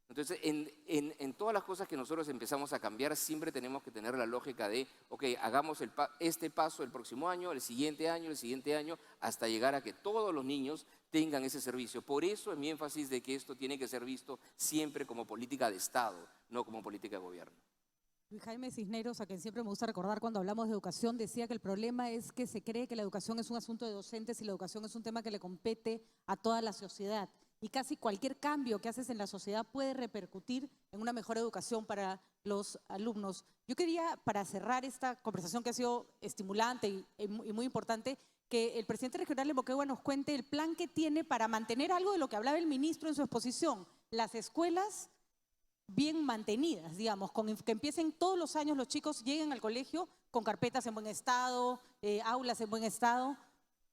Entonces, en todas las cosas que nosotros empezamos a cambiar, siempre tenemos que tener la lógica de, ok, hagamos este paso el próximo año, el siguiente año, hasta llegar a que todos los niños tengan ese servicio. Por eso es mi énfasis de que esto tiene que ser visto siempre como política de Estado, no como política de gobierno. Luis Jaime Cisneros, a quien siempre me gusta recordar cuando hablamos de educación, decía que el problema es que se cree que la educación es un asunto de docentes y la educación es un tema que le compete a toda la sociedad. Y casi cualquier cambio que haces en la sociedad puede repercutir en una mejor educación para los alumnos. Yo quería, para cerrar esta conversación que ha sido estimulante y muy importante, que el presidente regional de Moquegua nos cuente el plan que tiene para mantener algo de lo que hablaba el ministro en su exposición, las escuelas bien mantenidas, digamos, que empiecen todos los años los chicos lleguen al colegio con carpetas en buen estado, aulas en buen estado,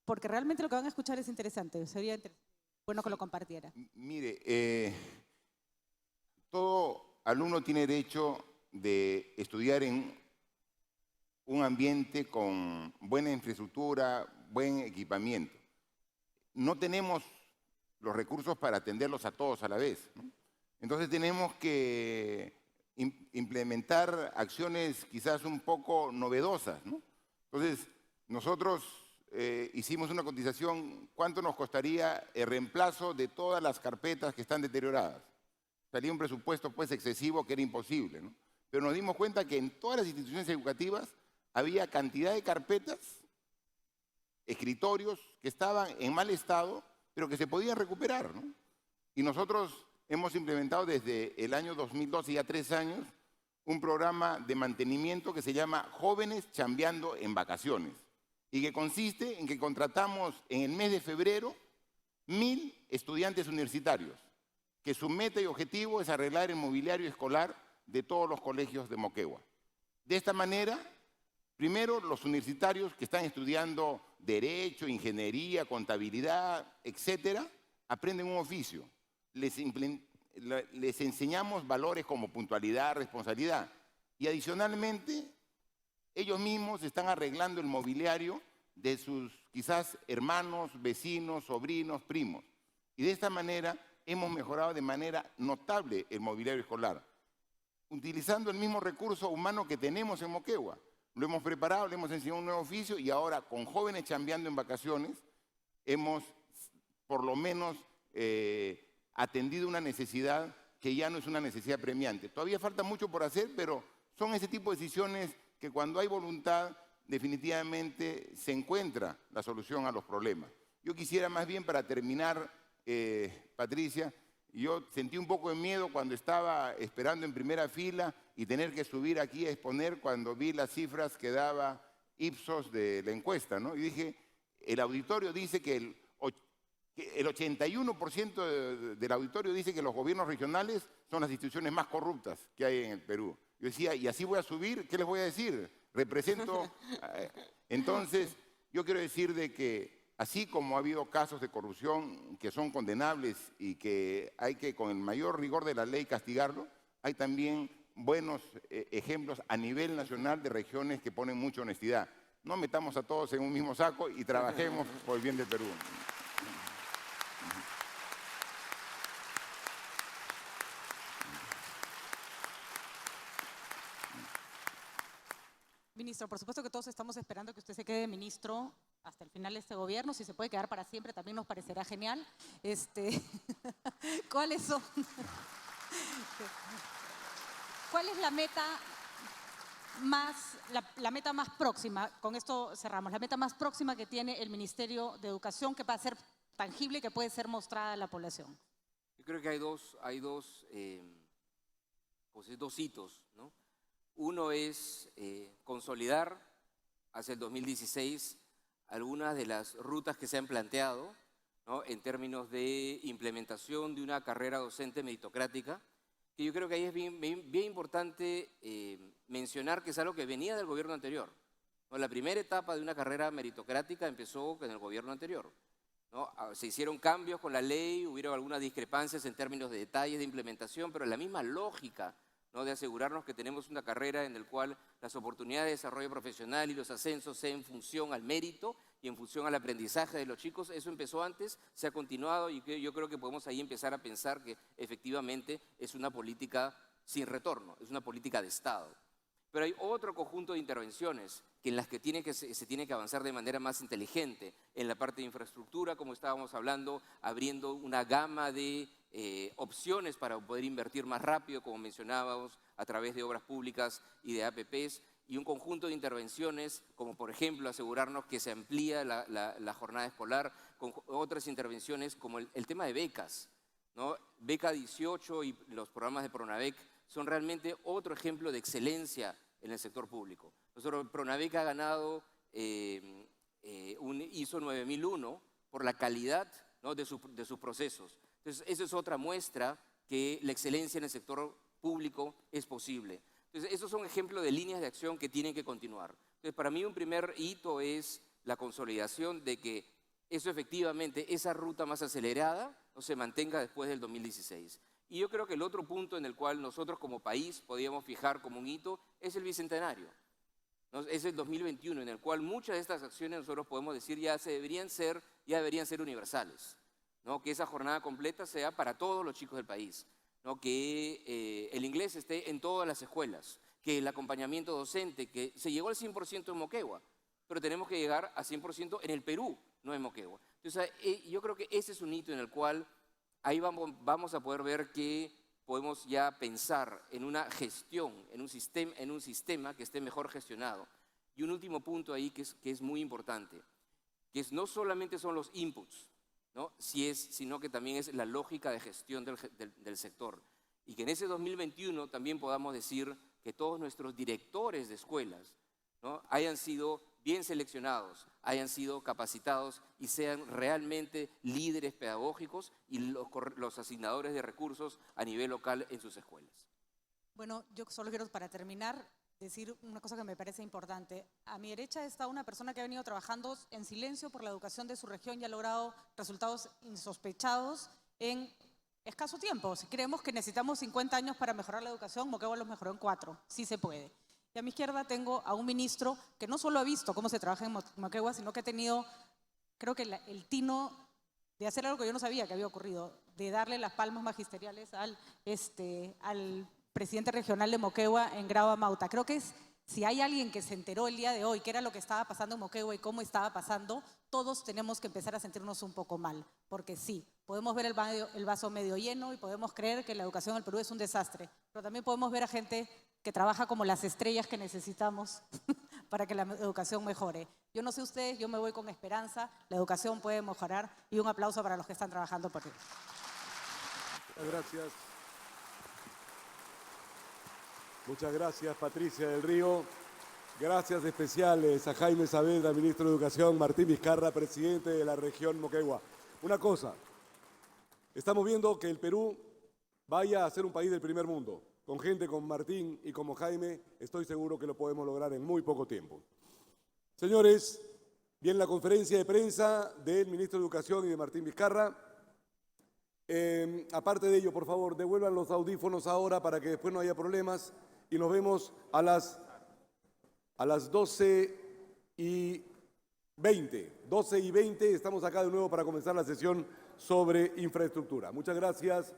porque realmente lo que van a escuchar es interesante, sería bueno que lo compartiera. Mire, todo alumno tiene derecho de estudiar en un ambiente con buena infraestructura, buen equipamiento. No tenemos los recursos para atenderlos a todos a la vez, ¿no? Entonces tenemos que implementar acciones quizás un poco novedosas, ¿no? Entonces nosotros hicimos una cotización, ¿cuánto nos costaría el reemplazo de todas las carpetas que están deterioradas? Salía un presupuesto pues excesivo que era imposible, ¿no? Pero nos dimos cuenta que en todas las instituciones educativas había cantidad de carpetas, escritorios que estaban en mal estado, pero que se podían recuperar, ¿no? Y nosotros hemos implementado desde el año 2012, ya 3 años, un programa de mantenimiento que se llama Jóvenes Chambeando en Vacaciones y que consiste en que contratamos en el mes de febrero 1000 estudiantes universitarios, que su meta y objetivo es arreglar el mobiliario escolar de todos los colegios de Moquegua. De esta manera, primero, los universitarios que están estudiando Derecho, Ingeniería, Contabilidad, etcétera, aprenden un oficio. Les enseñamos valores como puntualidad, responsabilidad. Y adicionalmente, ellos mismos están arreglando el mobiliario de sus quizás hermanos, vecinos, sobrinos, primos. Y de esta manera hemos mejorado de manera notable el mobiliario escolar, utilizando el mismo recurso humano que tenemos en Moquegua. Lo hemos preparado, le hemos enseñado un nuevo oficio y ahora con Jóvenes Chambeando en Vacaciones hemos por lo menos atendido una necesidad que ya no es una necesidad premiante. Todavía falta mucho por hacer, pero son ese tipo de decisiones que cuando hay voluntad definitivamente se encuentra la solución a los problemas. Yo quisiera más bien para terminar, Patricia, yo sentí un poco de miedo cuando estaba esperando en primera fila y tener que subir aquí a exponer cuando vi las cifras que daba Ipsos de la encuesta, ¿no? Y dije, el auditorio dice que el 81% del auditorio dice que los gobiernos regionales son las instituciones más corruptas que hay en el Perú. Yo decía, y así voy a subir, ¿qué les voy a decir? Represento... Entonces, yo quiero decir de que así como ha habido casos de corrupción que son condenables y que hay que con el mayor rigor de la ley castigarlo, hay también buenos ejemplos a nivel nacional de regiones que ponen mucha honestidad. No metamos a todos en un mismo saco y trabajemos por el bien del Perú. Ministro, por supuesto que todos estamos esperando que usted se quede ministro hasta el final de este gobierno. Si se puede quedar para siempre también nos parecerá genial. ¿Cuáles son? ¿Cuál es la meta más próxima? Con esto cerramos. La meta más próxima que tiene el Ministerio de Educación, que va a ser tangible y que puede ser mostrada a la población. Yo creo que hay dos hitos, ¿no? Uno es consolidar hacia el 2016 algunas de las rutas que se han planteado, ¿no?, en términos de implementación de una carrera docente meritocrática, que yo creo que ahí es bien importante mencionar que es algo que venía del gobierno anterior, ¿no? La primera etapa de una carrera meritocrática empezó con el gobierno anterior, ¿no? Se hicieron cambios con la ley, hubieron algunas discrepancias en términos de detalles de implementación, pero la misma lógica, ¿no?, de asegurarnos que tenemos una carrera en la cual las oportunidades de desarrollo profesional y los ascensos sean en función al mérito y en función al aprendizaje de los chicos. Eso empezó antes, se ha continuado y yo creo que podemos ahí empezar a pensar que efectivamente es una política sin retorno, es una política de Estado. Pero hay otro conjunto de intervenciones en las que se tiene que avanzar de manera más inteligente en la parte de infraestructura, como estábamos hablando, abriendo una gama de opciones para poder invertir más rápido, como mencionábamos, a través de obras públicas y de APPs, y un conjunto de intervenciones, como por ejemplo asegurarnos que se amplía la jornada escolar, con otras intervenciones como el tema de becas, ¿no? Beca 18 y los programas de Pronavec son realmente otro ejemplo de excelencia en el sector público. Pronavec ha ganado un ISO 9001 por la calidad, ¿no?, de sus procesos. Entonces, esa es otra muestra que la excelencia en el sector público es posible. Entonces, esos son ejemplos de líneas de acción que tienen que continuar. Entonces, para mí un primer hito es la consolidación de que eso efectivamente, esa ruta más acelerada, no se mantenga después del 2016. Y yo creo que el otro punto en el cual nosotros como país podíamos fijar como un hito es el Bicentenario. ¿No? Es el 2021, en el cual muchas de estas acciones nosotros podemos decir ya deberían ser universales, ¿no? Que esa jornada completa sea para todos los chicos del país, ¿no? Que el inglés esté en todas las escuelas, que el acompañamiento docente, que se llegó al 100% en Moquegua, pero tenemos que llegar a 100% en el Perú, no en Moquegua. Entonces, yo creo que ese es un hito en el cual ahí vamos a poder ver que podemos ya pensar en una gestión, en un sistema que esté mejor gestionado. Y un último punto ahí que es muy importante, que no solamente son los inputs, ¿no? Sino que también es la lógica de gestión del sector. Y que en ese 2021 también podamos decir que todos nuestros directores de escuelas, ¿no? hayan sido bien seleccionados, hayan sido capacitados y sean realmente líderes pedagógicos y los asignadores de recursos a nivel local en sus escuelas. Bueno, yo solo quiero, para terminar, decir una cosa que me parece importante. A mi derecha está una persona que ha venido trabajando en silencio por la educación de su región y ha logrado resultados insospechados en escaso tiempo. Si creemos que necesitamos 50 años para mejorar la educación, Moquegua los mejoró en 4. Sí se puede. Y a mi izquierda tengo a un ministro que no solo ha visto cómo se trabaja en Moquegua, sino que ha tenido, creo que el tino de hacer algo que yo no sabía que había ocurrido, de darle las palmas magisteriales al presidente regional de Moquegua en Grava Mauta. Creo que si hay alguien que se enteró el día de hoy qué era lo que estaba pasando en Moquegua y cómo estaba pasando, todos tenemos que empezar a sentirnos un poco mal, porque sí, podemos ver el vaso medio lleno y podemos creer que la educación en el Perú es un desastre, pero también podemos ver a gente que trabaja como las estrellas que necesitamos para que la educación mejore. Yo no sé ustedes, yo me voy con esperanza, la educación puede mejorar y un aplauso para los que están trabajando por ello. Muchas gracias. Muchas gracias, Patricia del Río. Gracias especiales a Jaime Saavedra, ministro de Educación, Martín Vizcarra, presidente de la región Moquegua. Una cosa, estamos viendo que el Perú vaya a ser un país del primer mundo. Con gente como Martín y como Jaime, estoy seguro que lo podemos lograr en muy poco tiempo. Señores, viene la conferencia de prensa del ministro de Educación y de Martín Vizcarra. Aparte de ello, por favor, devuelvan los audífonos ahora para que después no haya problemas y nos vemos a las 12:20. 12:20 estamos acá de nuevo para comenzar la sesión sobre infraestructura. Muchas gracias.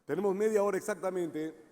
Tenemos media hora exactamente